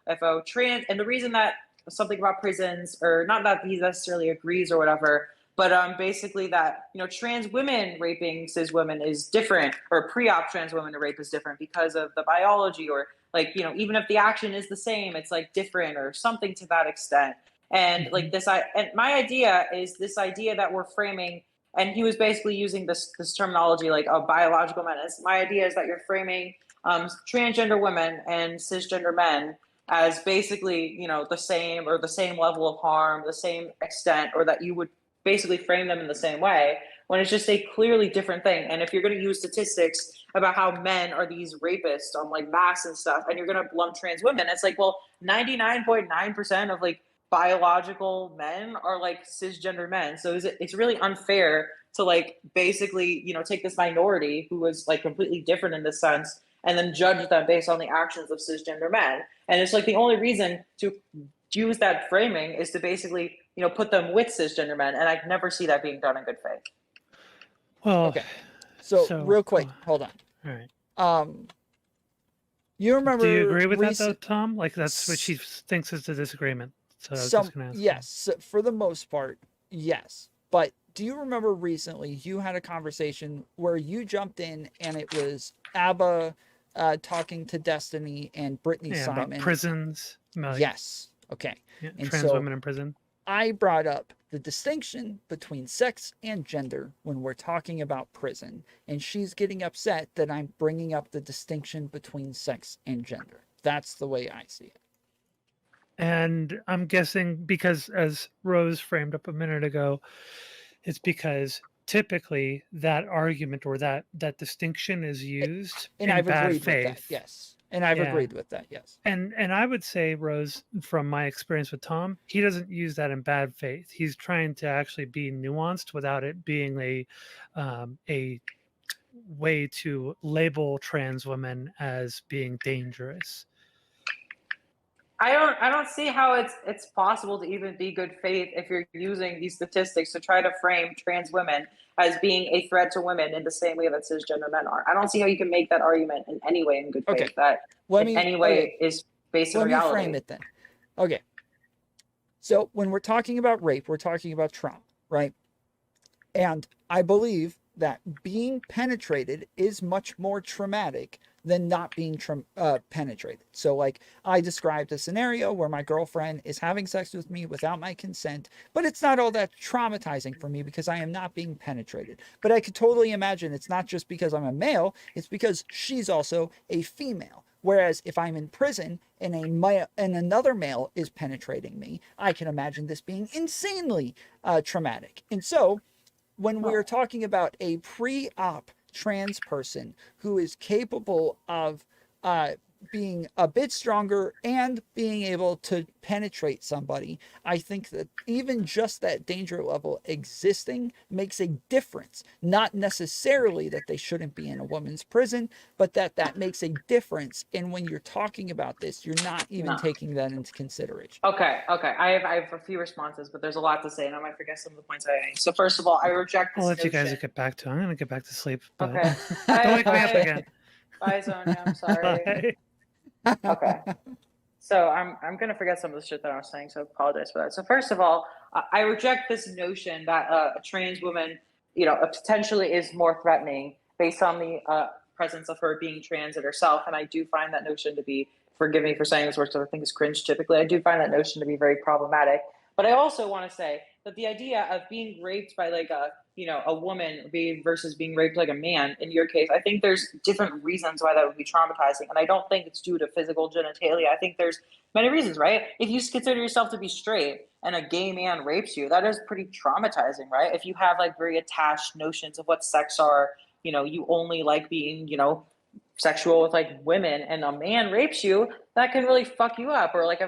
if a trans, and the reason that something about prisons, or not that he necessarily agrees or whatever, but basically that, you know, trans women raping cis women is different, or pre-op trans women to rape is different because of the biology, or like, you know, even if the action is the same, it's like different or something to that extent. And like and my idea is this idea that we're framing, and he was basically using this terminology like a biological men. My idea is that you're framing transgender women and cisgender men as basically, you know, the same, or the same level of harm, the same extent, or that you would basically frame them in the same way, when it's just a clearly different thing. And if you're going to use statistics about how men are these rapists on like mass and stuff, and you're going to lump trans women, it's like, well, 99.9% of like biological men are like cisgender men. So it's really unfair to like basically, you know, take this minority who was like completely different in this sense and then judge them based on the actions of cisgender men. And it's like the only reason to use that framing is to basically put them with cisgender men, and I never see that being done in good faith. Well, Okay. So real quick, hold on. All right. You remember? Do you agree with that though, Tom? Like that's what she thinks is the disagreement. So I was just gonna ask. Yes, for the most part, yes. But do you remember recently you had a conversation where you jumped in and it was ABBA talking to Destiny and Brittany Simon about prisons. Yes. Okay. Yeah, and trans so women in prison. I brought up the distinction between sex and gender when we're talking about prison, and she's getting upset that I'm bringing up the distinction between sex and gender. That's the way I see it. And I'm guessing because, as Rose framed up a minute ago, it's because typically that argument or that distinction is used and in I've bad agreed faith. with that, yes. And I've agreed with that, yes. And I would say, Rose, from my experience with Tom, he doesn't use that in bad faith. He's trying to actually be nuanced without it being a way to label trans women as being dangerous. I don't see how it's possible to even be good faith if you're using these statistics to try to frame trans women as being a threat to women in the same way that cisgender men are. I don't see how you can make that argument in any way in good faith that in any way is based on reality. Let me frame it then. Okay. So when we're talking about rape, we're talking about trauma, right? And I believe that being penetrated is much more traumatic than not being penetrated. So like I described a scenario where my girlfriend is having sex with me without my consent, but it's not all that traumatizing for me because I am not being penetrated. But I could totally imagine it's not just because I'm a male, it's because she's also a female. Whereas if I'm in prison and another male is penetrating me, I can imagine this being insanely traumatic. And so when we're talking about a pre-op trans person who is capable of being a bit stronger and being able to penetrate somebody, I think that even just that danger level existing makes a difference. Not necessarily that they shouldn't be in a woman's prison, but that makes a difference. And when you're talking about this, you're not even taking that into consideration. Okay. I have a few responses, but there's a lot to say, and I might forget some of the points I made. So first of all, I reject this I'll let notion. you guys get back to it. I'm going to get back to sleep. But Okay. don't wake me up again. Bye, Sonia. I'm sorry. Bye. Okay. So I'm gonna forget some of the shit that I was saying, so I apologize for that. So first of all, I reject this notion that a trans woman, potentially is more threatening based on the presence of her being trans in herself. And I do find that notion to be, forgive me for saying this word, so I think is cringe typically. I do find that notion to be very problematic. But I also want to say that the idea of being raped by like a woman versus being raped like a man, in your case, I think there's different reasons why that would be traumatizing. And I don't think it's due to physical genitalia. I think there's many reasons, right? If you consider yourself to be straight and a gay man rapes you, that is pretty traumatizing, right? If you have like very attached notions of what sex are, you only like being, sexual with like women, and a man rapes you, that can really fuck you up. Or like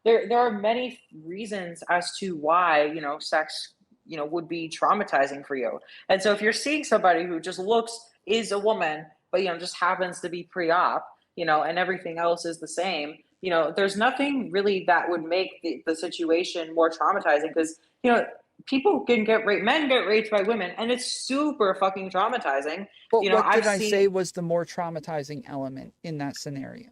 there are many reasons as to why, sex, would be traumatizing for you. And so if you're seeing somebody who just is a woman, but, just happens to be pre-op, and everything else is the same, there's nothing really that would make the situation more traumatizing because, people can get raped, men get raped by women, and it's super fucking traumatizing. But what did I say was the more traumatizing element in that scenario?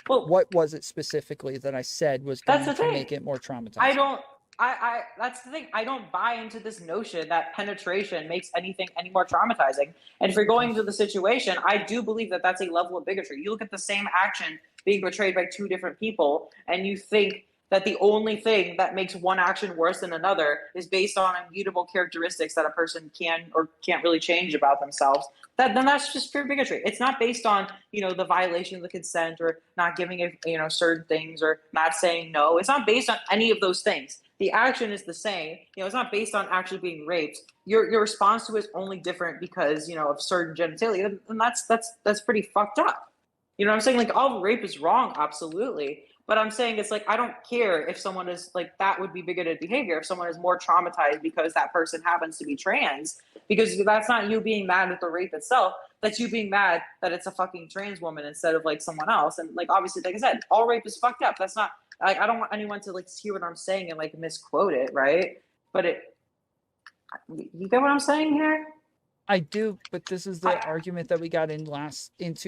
Well, what was it specifically that I said was going to make it more traumatizing? That's the thing. I don't buy into this notion that penetration makes anything any more traumatizing. And if you're going to the situation, I do believe that that's a level of bigotry. You look at the same action being portrayed by two different people, and you think that the only thing that makes one action worse than another is based on immutable characteristics that a person can or can't really change about themselves, then that's just pure bigotry. It's not based on, the violation of the consent or not giving it, certain things or not saying no. It's not based on any of those things. The action is the same. It's not based on actually being raped. Your response to it is only different because, of certain genitalia, and that's pretty fucked up. You know what I'm saying? Like, all rape is wrong, absolutely. But I'm saying it's like, I don't care if someone is like, that would be bigoted behavior if someone is more traumatized because that person happens to be trans, because that's not you being mad at the rape itself. That's you being mad that it's a fucking trans woman instead of like someone else. And like, obviously, like I said, all rape is fucked up. That's not Like, I don't want anyone to like hear what I'm saying and like misquote it, right? But you get what I'm saying here? I do, but this is the argument that we got into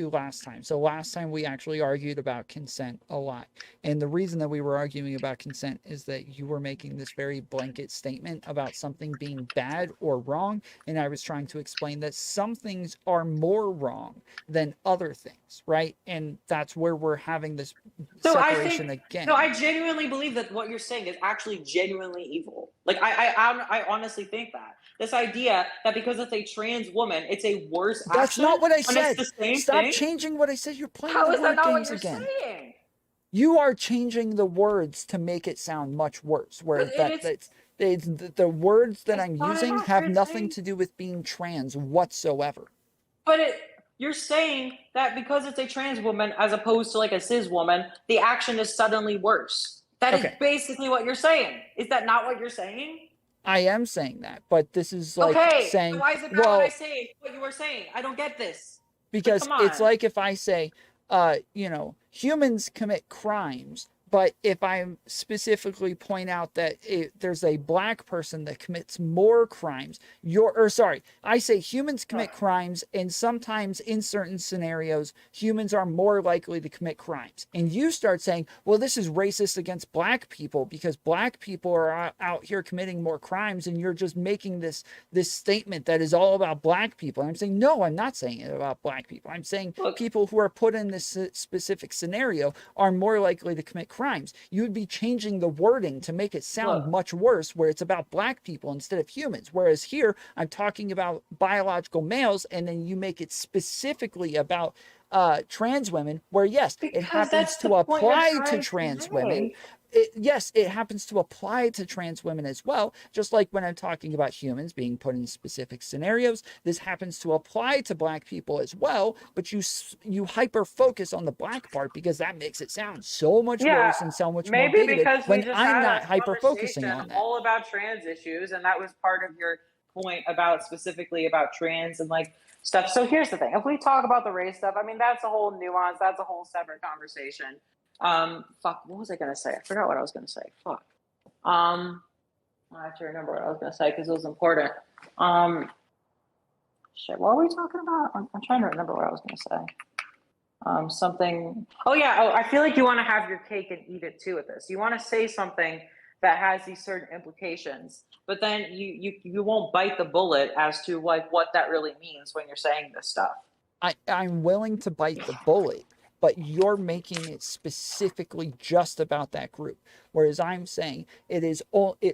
last time. So last time we actually argued about consent a lot. And the reason that we were arguing about consent is that you were making this very blanket statement about something being bad or wrong. And I was trying to explain that some things are more wrong than other things, right? And that's where we're having this separation again. No, I genuinely believe that what you're saying is actually genuinely evil. Like, I honestly think that. This idea that because it's a trans woman, it's a worse action. That's not what I said. It's the same Stop thing? changing what I said. You're playing How the is that word not what games you're again. saying? You are changing the words to make it sound much worse. Whereas the words that I'm using have nothing to do with being trans whatsoever. But you're saying that because it's a trans woman as opposed to like a cis woman, the action is suddenly worse. That is basically what you're saying. Is that not what you're saying? I am saying that, but this is like saying, so why is it not what I say? What you were saying? I don't get this. Because it's like if I say, humans commit crimes, but if I specifically point out that there's a black person that commits more crimes, I say humans commit crimes, and sometimes in certain scenarios, humans are more likely to commit crimes. And you start saying, well, this is racist against black people because black people are out here committing more crimes, and you're just making this statement that is all about black people. And I'm saying, no, I'm not saying it about black people. I'm saying people who are put in this specific scenario are more likely to commit crimes. You would be changing the wording to make it sound much worse, where it's about black people instead of humans. Whereas here, I'm talking about biological males, and then you make it specifically about trans women, where yes, it happens to apply to trans women. Yes, it happens to apply to trans women as well. Just like when I'm talking about humans being put in specific scenarios, this happens to apply to black people as well. But you hyper focus on the black part because that makes it sound so much worse and so much more bigoted. Because when I'm not hyper focusing on that. All about trans issues, and that was part of your point about specifically about trans and like stuff. So here's the thing: if we talk about the race stuff, I mean that's a whole nuance. That's a whole separate conversation. What was I gonna say? I forgot what I was gonna say. I have to remember what I was gonna say because it was important. What were we talking about? I'm trying to remember what I was gonna say. Something. Oh yeah. Oh, I feel like you want to have your cake and eat it too with this. You want to say something that has these certain implications, but then you won't bite the bullet as to like what that really means when you're saying this stuff. I'm willing to bite the bullet, but you're making it specifically just about that group. Whereas I'm saying it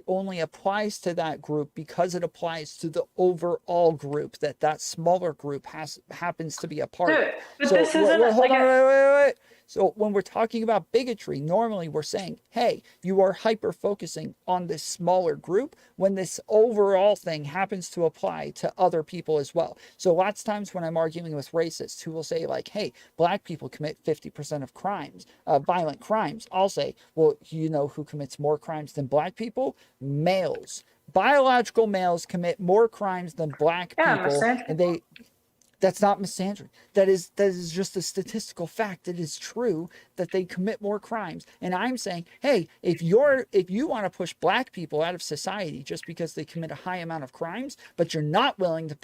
only applies to that group because it applies to the overall group that smaller group happens to be a part of. Wait. So when we're talking about bigotry, normally we're saying, hey, you are hyper focusing on this smaller group when this overall thing happens to apply to other people as well. So lots of times when I'm arguing with racists who will say like, hey, black people commit 50% of crimes, violent crimes, I'll say, well, you know who commits more crimes than black people? Males. Biological males commit more crimes than black people, and that's not misandry. That is just a statistical fact. It is true that they commit more crimes. And I'm saying, hey, if you want to push black people out of society just because they commit a high amount of crimes, but you're not willing to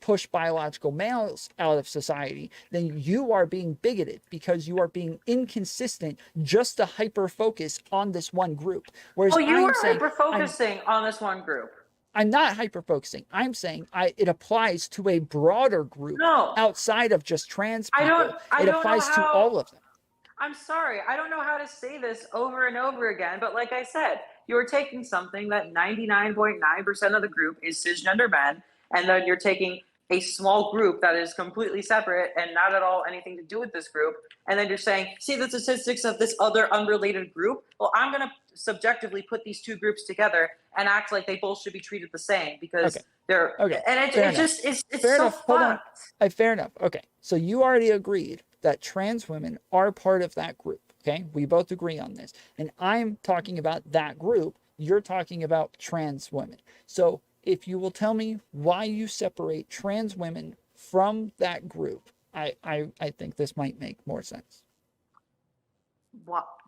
push biological males out of society, then you are being bigoted because you are being inconsistent just to hyper focus on this one group. Whereas you are hyper focusing on this one group. I'm not hyper-focusing. I'm saying it applies to a broader group outside of just trans people. It applies to all of them. I'm sorry. I don't know how to say this over and over again, but like I said, you're taking something that 99.9% of the group is cisgender men, and then you're taking a small group that is completely separate and not at all anything to do with this group, and then you're saying, see the statistics of this other unrelated group? Well, I'm going to subjectively put these two groups together and act like they both should be treated the same because they're and it's fair so enough. Hold on. Fair enough. Okay, so you already agreed that trans women are part of that group. Okay, we both agree on this, and I'm talking about that group. You're talking about trans women. So if you will tell me why you separate trans women from that group, I think this might make more sense.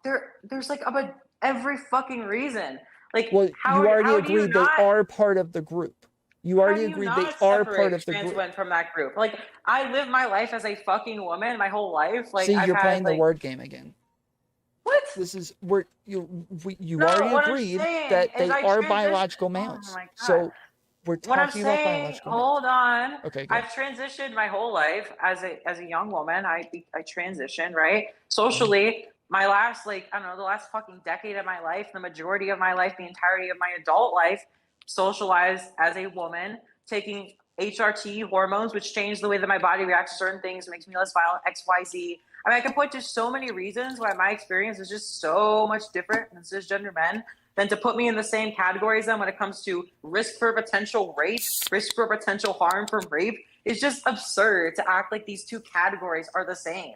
there's like about every fucking reason. Like Well, you already how do you agreed they not are part of the group. You how do already you agreed they not are part separate of the trans group. women from that group? Like I live my life as a fucking woman my whole life. Like See, I've you're had playing the like word game again. what? This is you No, already what I'm agreed saying that is they I are transition. biological Oh males. my god. So we're What I'm talking about saying, biological males. hold on. Okay, go. I've transitioned my whole life as a young woman. I transitioned, right? Mm-hmm. Socially, my last like I don't know, the last fucking decade of my life, the majority of my life, the entirety of my adult life, socialized as a woman, taking HRT hormones, which change the way that my body reacts to certain things, makes me less violent, XYZ. I mean, I can point to so many reasons why my experience is just so much different than cisgender men than to put me in the same categories then when it comes to risk for potential rape, risk for potential harm from rape. It's just absurd to act like these two categories are the same.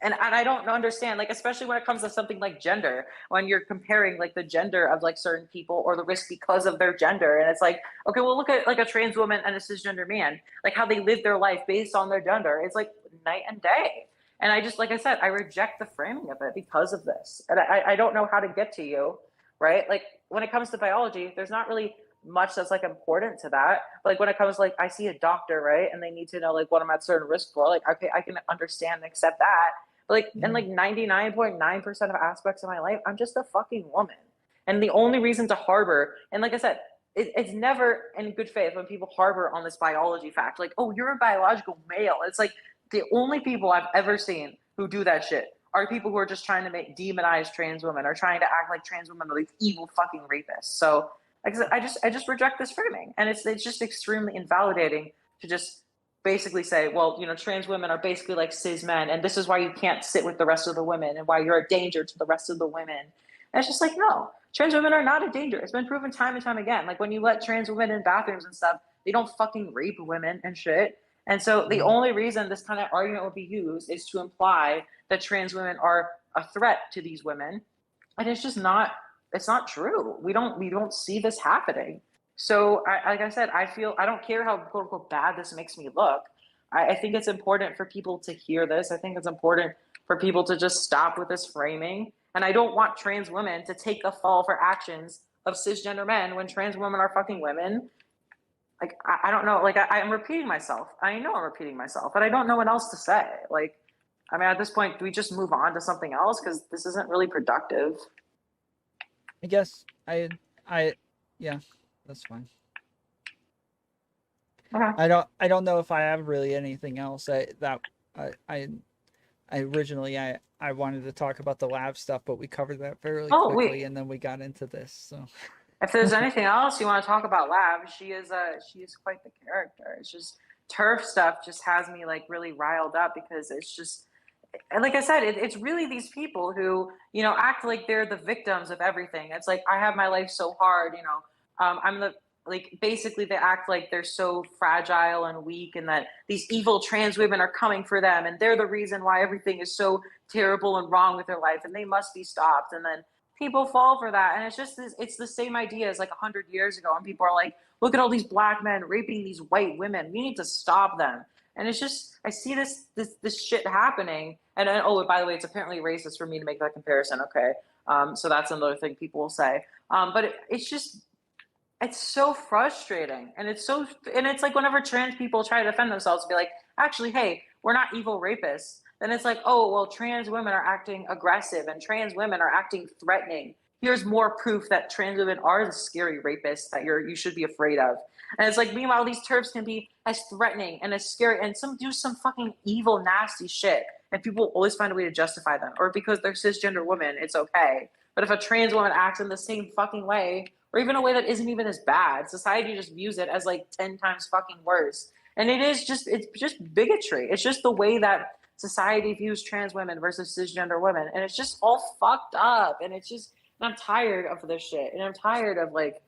And I don't understand, like, especially when it comes to something like gender, when you're comparing like the gender of like certain people or the risk because of their gender. And it's like, okay, well, look at like a trans woman and a cisgender man, like how they live their life based on their gender. It's like night and day. And I just, like I said, I reject the framing of it because of this. And I don't know how to get to you, right? Like when it comes to biology, there's not really much that's like important to that. But like when it comes like I see a doctor, right? And they need to know like what I'm at certain risk for. Like, okay, I can understand and accept that. But like in like 99.9% of aspects of my life, I'm just a fucking woman. And the only reason to harbor, and like I said, it's never in good faith when people harbor on this biology fact, like, oh, you're a biological male. It's like the only people I've ever seen who do that shit are people who are just trying to make demonize trans women or trying to act like trans women are these evil fucking rapists. So like I just reject this framing, and it's just extremely invalidating to just basically say, well, you know, trans women are basically like cis men, and this is why you can't sit with the rest of the women, and why you're a danger to the rest of the women. And it's just like, no, trans women are not a danger. It's been proven time and time again. Like when you let trans women in bathrooms and stuff, they don't fucking rape women and shit. And so the only reason this kind of argument would be used is to imply that trans women are a threat to these women, and it's just not. It's not true. We don't see this happening. So, like I said, I feel I don't care how quote unquote bad this makes me look. I think it's important for people to hear this. I think it's important for people to just stop with this framing. And I don't want trans women to take a fall for actions of cisgender men when trans women are fucking women. Like I don't know. Like I'm repeating myself. I know I'm repeating myself, but I don't know what else to say. Like, I mean, at this point, do we just move on to something else because this isn't really productive? I guess yeah, that's fine. Okay. I don't know if I have really anything else. I originally I wanted to talk about the lab stuff, but we covered that fairly quickly, and then we got into this. So if there's anything else you want to talk about Lab, she is quite the character. It's just turf stuff just has me like really riled up because it's just, and like I said, it's really these people who, you know, act like they're the victims of everything. It's like, I have my life so hard, you know, I'm the, like, basically they act like they're so fragile and weak and that these evil trans women are coming for them and they're the reason why everything is so terrible and wrong with their life and they must be stopped. And then people fall for that. And it's just this, it's the same idea as like 100 years ago. And people are like, look at all these black men raping these white women. We need to stop them. And it's just, I see this shit happening. And oh, by the way, it's apparently racist for me to make that comparison. Okay, so that's another thing people will say. But it's just, it's so frustrating, and it's like whenever trans people try to defend themselves, be like, actually, hey, we're not evil rapists. Then it's like, oh, well, trans women are acting aggressive, and trans women are acting threatening. Here's more proof that trans women are the scary rapists that you should be afraid of. And it's like, meanwhile, these turfs can be as threatening and as scary and do some fucking evil, nasty shit. And people always find a way to justify them. Or because they're cisgender women, it's okay. But if a trans woman acts in the same fucking way, or even a way that isn't even as bad, society just views it as like 10 times fucking worse. And it's just bigotry. It's just the way that society views trans women versus cisgender women. And it's just all fucked up. And it's just, I'm tired of this shit. And I'm tired of like,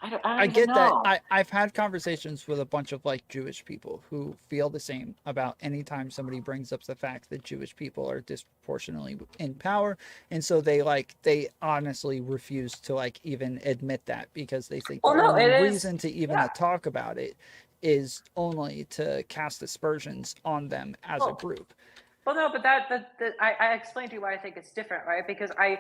I get know. that. I've had conversations with a bunch of like Jewish people who feel the same about anytime somebody brings up the fact that Jewish people are disproportionately in power, and so they honestly refuse to like even admit that because they think the only reason to even talk about it is only to cast aspersions on them as a group. Well, no, but I explained to you why I think it's different, right? Because I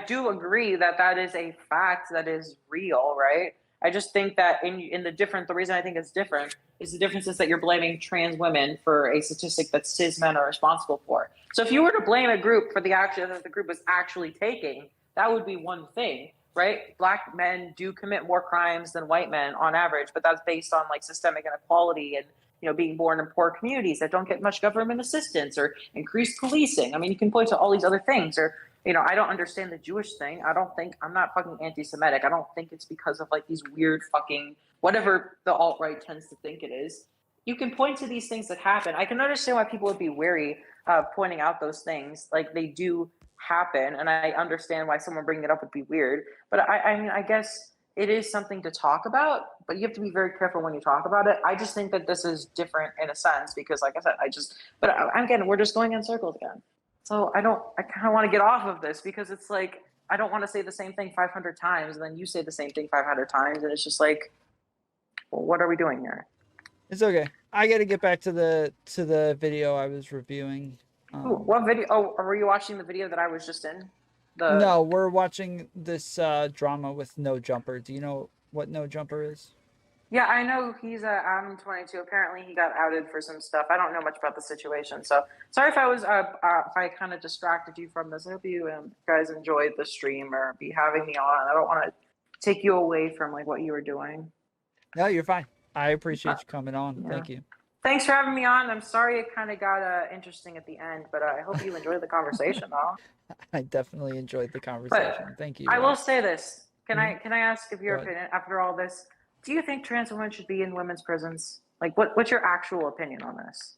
do agree that that is a fact that is real, right? I just think that the reason I think it's different is the difference is that you're blaming trans women for a statistic that cis men are responsible for. So if you were to blame a group for the action that the group was actually taking, that would be one thing, right? Black men do commit more crimes than white men on average, but that's based on like systemic inequality and being born in poor communities that don't get much government assistance or increased policing. I mean, you can point to all these other things or, I don't understand the Jewish thing. I'm not fucking anti-Semitic. I don't think it's because of like these weird fucking, whatever the alt-right tends to think it is. You can point to these things that happen. I can understand why people would be wary of pointing out those things. Like they do happen. And I understand why someone bringing it up would be weird. But I mean, I guess it is something to talk about, but you have to be very careful when you talk about it. I just think that this is different in a sense because, like I said, we're just going in circles again. So I kind of want to get off of this because it's like, I don't want to say the same thing 500 times and then you say the same thing 500 times. And it's just like, well, what are we doing here? It's okay. I got to get back to the video I was reviewing. What video? Oh, were you watching the video that I was just in? No, we're watching this drama with No Jumper. Do you know what No Jumper is? Yeah, I know he's Adam 22. Apparently, he got outed for some stuff. I don't know much about the situation, so sorry if I kind of distracted you from this. I hope you guys enjoyed the stream or be having me on. I don't want to take you away from like what you were doing. No, you're fine. I appreciate you coming on. Yeah. Thank you. Thanks for having me on. I'm sorry it kind of got interesting at the end, but I hope you enjoyed the conversation, though. I definitely enjoyed the conversation. But thank you. I will say this. Can I ask if your opinion after all this? Do you think trans women should be in women's prisons? Like, what's your actual opinion on this?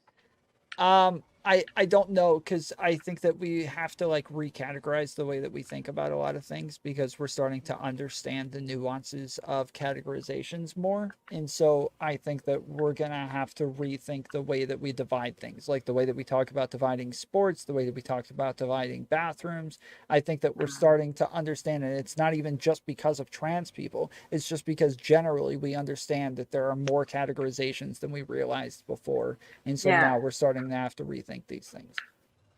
I don't know, because I think that we have to like recategorize the way that we think about a lot of things because we're starting to understand the nuances of categorizations more. And so I think that we're going to have to rethink the way that we divide things, like the way that we talk about dividing sports, the way that we talked about dividing bathrooms. I think that we're starting to understand it. It's not even just because of trans people. It's just because generally we understand that there are more categorizations than we realized before. And so now we're starting to have to rethink these things.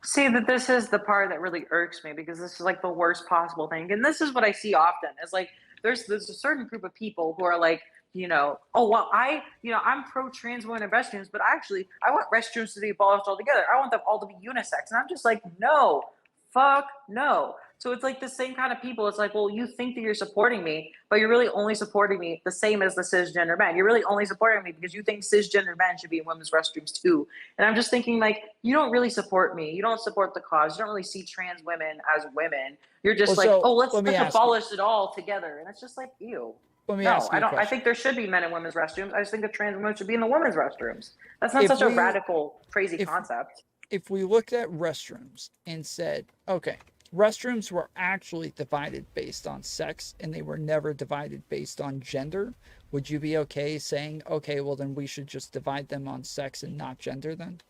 See, that this is the part that really irks me because this is like the worst possible thing. And this is what I see often is like there's a certain group of people who are like, oh, well, I'm pro trans women in restrooms, but actually I want restrooms to be abolished altogether. I want them all to be unisex. And I'm just like, no, fuck no. So it's like the same kind of people. It's like, well, you think that you're supporting me, but you're really only supporting me the same as the cisgender men. You're really only supporting me because you think cisgender men should be in women's restrooms too. And I'm just thinking like, you don't really support me. You don't support the cause. You don't really see trans women as women. You're just let's abolish it all together. And it's just like, ew. I think there should be men in women's restrooms. I just think that trans women should be in the women's restrooms. That's not such a radical, crazy concept. If we looked at restrooms and said, okay, restrooms were actually divided based on sex and they were never divided based on gender, would you be okay saying, okay, well then we should just divide them on sex and not gender then?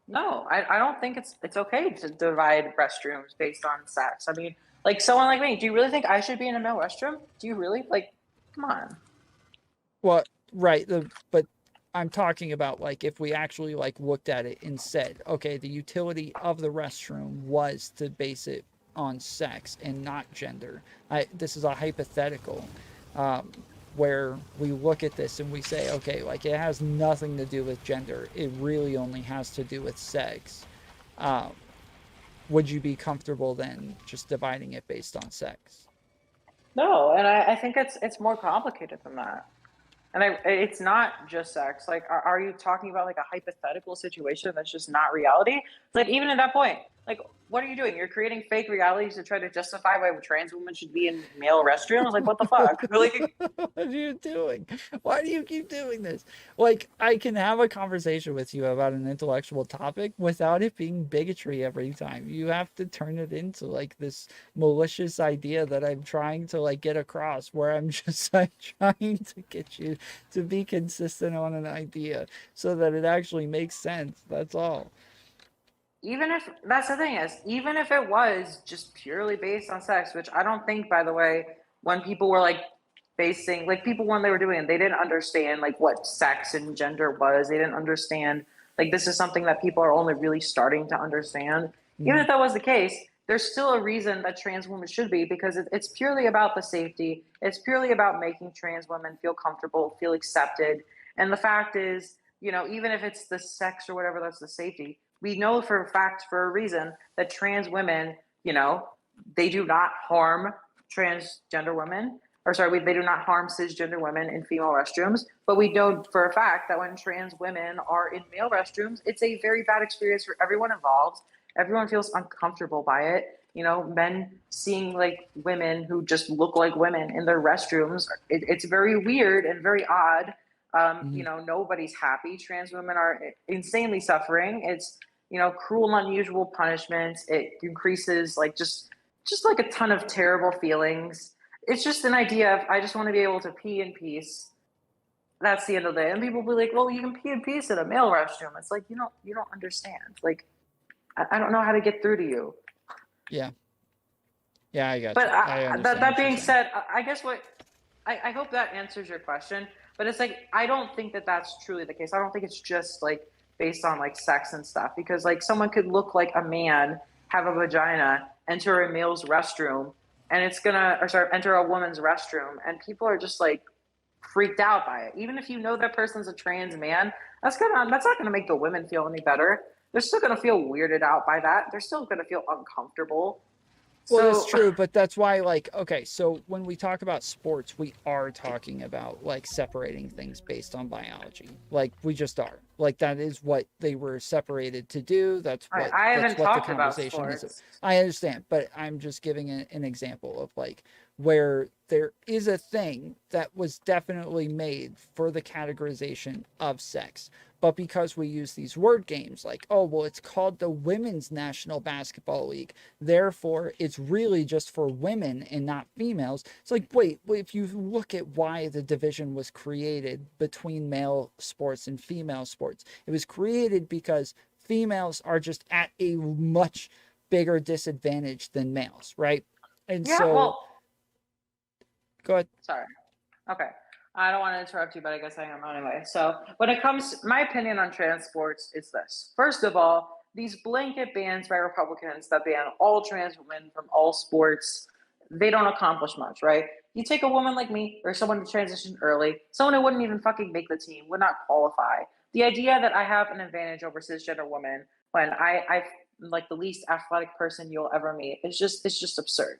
No, I don't think it's okay to divide restrooms based on sex. I mean, like someone like me, do you really think I should be in a male restroom? Do you really? Like, come on. Well, right, but I'm talking about like if we actually like looked at it and said, okay, the utility of the restroom was to base it on sex and not gender. This is a hypothetical where we look at this and we say, okay, like it has nothing to do with gender. It really only has to do with sex. Would you be comfortable then just dividing it based on sex? No, and I think it's more complicated than that. And it's not just sex. Like, are you talking about like a hypothetical situation that's just not reality? Like, even at that point, like, what are you doing? You're creating fake realities to try to justify why trans women should be in male restrooms? Like, what the fuck? Like, what are you doing? Why do you keep doing this? Like, I can have a conversation with you about an intellectual topic without it being bigotry every time. You have to turn it into like this malicious idea that I'm trying to like get across, where I'm just like trying to get you to be consistent on an idea so that it actually makes sense. That's all. Even if that's the thing is, even if it was just purely based on sex, which I don't think, by the way, when people were like basing, like people when they were doing it, they didn't understand like what sex and gender was. They didn't understand Like this is something that people are only really starting to understand. Even if that was the case, there's still a reason that trans women should be, because it's purely about the safety. It's purely about making trans women feel comfortable, feel accepted. And the fact is, even if it's the sex or whatever, that's the safety. We know for a fact, for a reason, that trans women, they do not harm transgender women, or sorry, they do not harm cisgender women in female restrooms. But we know for a fact that when trans women are in male restrooms, it's a very bad experience for everyone involved. Everyone feels uncomfortable by it. Men seeing like women who just look like women in their restrooms, it's very weird and very odd. Nobody's happy. Trans women are insanely suffering. It's, cruel and unusual punishments. It increases like just like a ton of terrible feelings. It's just an idea of, I just want to be able to pee in peace. That's the end of the day. And people will be like, well, you can pee in peace in a male restroom. It's like, you don't understand. Like, I don't know how to get through to you. Yeah. Yeah, I got but you. I understand that being said, I guess I hope that answers your question. But it's like, I don't think that that's truly the case. I don't think it's just like based on like sex and stuff, because like someone could look like a man, have a vagina, enter a male's restroom, and enter a woman's restroom, and people are just like freaked out by it. Even if that person's a trans man, that's not gonna make the women feel any better. They're still gonna feel weirded out by that. They're still gonna feel uncomfortable. Well, that's true, but that's why, like, okay, so when we talk about sports, we are talking about, like, separating things based on biology. Like, we just are. Like, that is what they were separated to do. That's what, I haven't that's what talked the about conversation sports. is. I understand, but I'm just giving an example of, like, where there is a thing that was definitely made for the categorization of sex. But because we use these word games like, oh, well, it's called the Women's National Basketball League, therefore it's really just for women and not females. It's like, wait, if you look at why the division was created between male sports and female sports, it was created because females are just at a much bigger disadvantage than males, right? And Yeah, so, well, go ahead. Sorry. Okay. I don't want to interrupt you, but I guess I am anyway. So when it comes, my opinion on trans sports is this. First of all, these blanket bans by Republicans that ban all trans women from all sports, they don't accomplish much, right? You take a woman like me or someone who transitioned early, someone who wouldn't even fucking make the team, would not qualify. The idea that I have an advantage over cisgender women when I'm like the least athletic person you'll ever meet it's just absurd.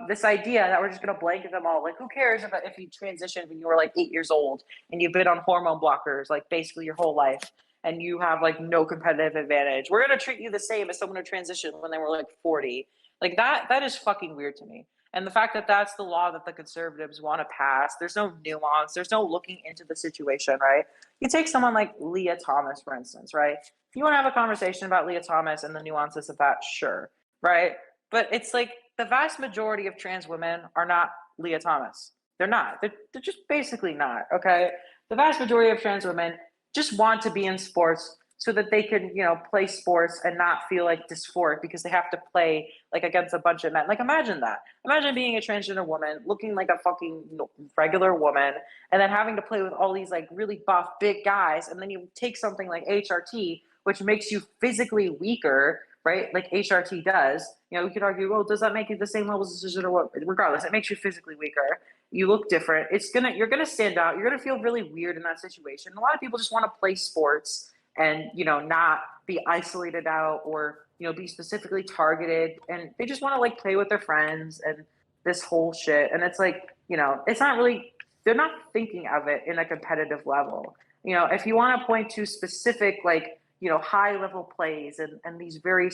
This idea that we're just going to blanket them all. Like, who cares if you transitioned when you were like 8 years old and you've been on hormone blockers like basically your whole life and you have like no competitive advantage? We're going to treat you the same as someone who transitioned when they were like 40. Like that is fucking weird to me. And the fact that that's the law that the conservatives want to pass, there's no nuance, there's no looking into the situation, right? You take someone like Leah Thomas, for instance, right? If you want to have a conversation about Leah Thomas and the nuances of that, sure, right? But it's like the vast majority of trans women are not Leah Thomas. They're not. They're just basically not, okay? The vast majority of trans women just want to be in sports so that they can, play sports and not feel like dysphoric because they have to play like against a bunch of men. Like imagine that. Imagine being a transgender woman, looking like a fucking regular woman, and then having to play with all these like really buff big guys, and then you take something like HRT, which makes you physically weaker, right? Like HRT does. We could argue, well, does that make you the same level as cisgender? What? Regardless, it makes you physically weaker. You look different. You're gonna stand out. You're gonna feel really weird in that situation. A lot of people just want to play sports and not be isolated out or be specifically targeted, and they just want to like play with their friends and this whole shit. And it's like it's not really. They're not thinking of it in a competitive level. If you want to point to specific like high level plays and these very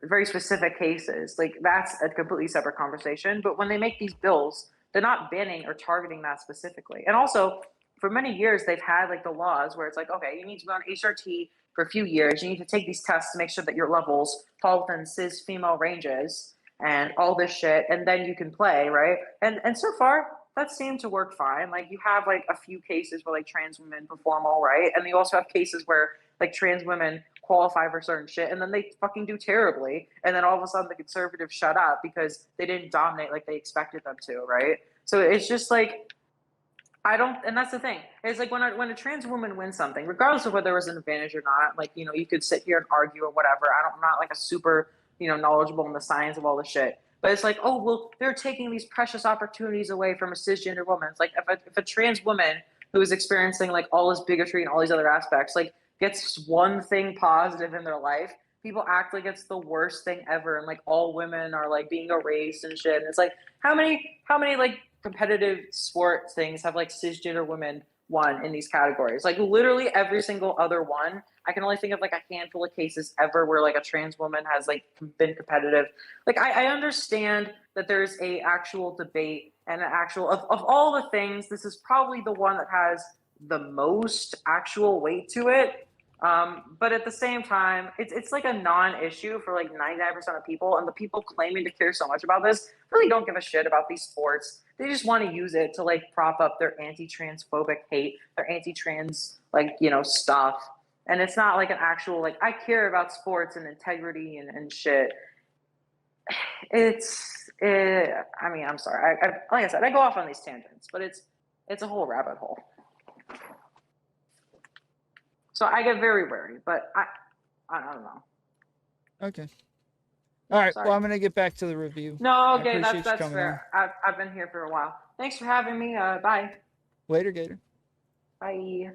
very specific cases, like that's a completely separate conversation. But when they make these bills, they're not banning or targeting that specifically. And also for many years they've had like the laws where it's like, okay, you need to be on HRT for a few years, you need to take these tests to make sure that your levels fall within cis female ranges and all this shit, and then you can play, right? And so far that seemed to work fine. Like you have like a few cases where like trans women perform all right, and you also have cases where like trans women qualify for certain shit and then they fucking do terribly, and then all of a sudden the conservatives shut up because they didn't dominate like they expected them to, right? So it's just like I don't, and that's the thing. It's like when a trans woman wins something, regardless of whether it was an advantage or not, like, you could sit here and argue or whatever. I'm not like a super, knowledgeable in the science of all this shit. But it's like, oh, well, they're taking these precious opportunities away from a cisgender woman. It's like if a trans woman who is experiencing like all this bigotry and all these other aspects, like gets one thing positive in their life, people act like it's the worst thing ever, and like all women are like being erased and shit. And it's like, how many like competitive sport things have like cisgender women won in these categories? Like literally every single other one. I can only think of like a handful of cases ever where like a trans woman has like been competitive. Like I understand that there's a actual debate and an actual of all the things, this is probably the one that has the most actual weight to it. But at the same time, it's like a non-issue for like 99% of people, and the people claiming to care so much about this really don't give a shit about these sports. They just want to use it to like prop up their anti-transphobic hate, their anti-trans like stuff. And it's not like an actual like I care about sports and integrity and shit. I mean, I'm sorry. I like I said, I go off on these tangents, but it's a whole rabbit hole. So I get very wary, but I don't know. Okay. All right. Sorry. Well, I'm gonna get back to the review. No, okay, appreciate you that's coming fair. I've been here for a while. Thanks for having me. Bye. Later, Gator. Bye.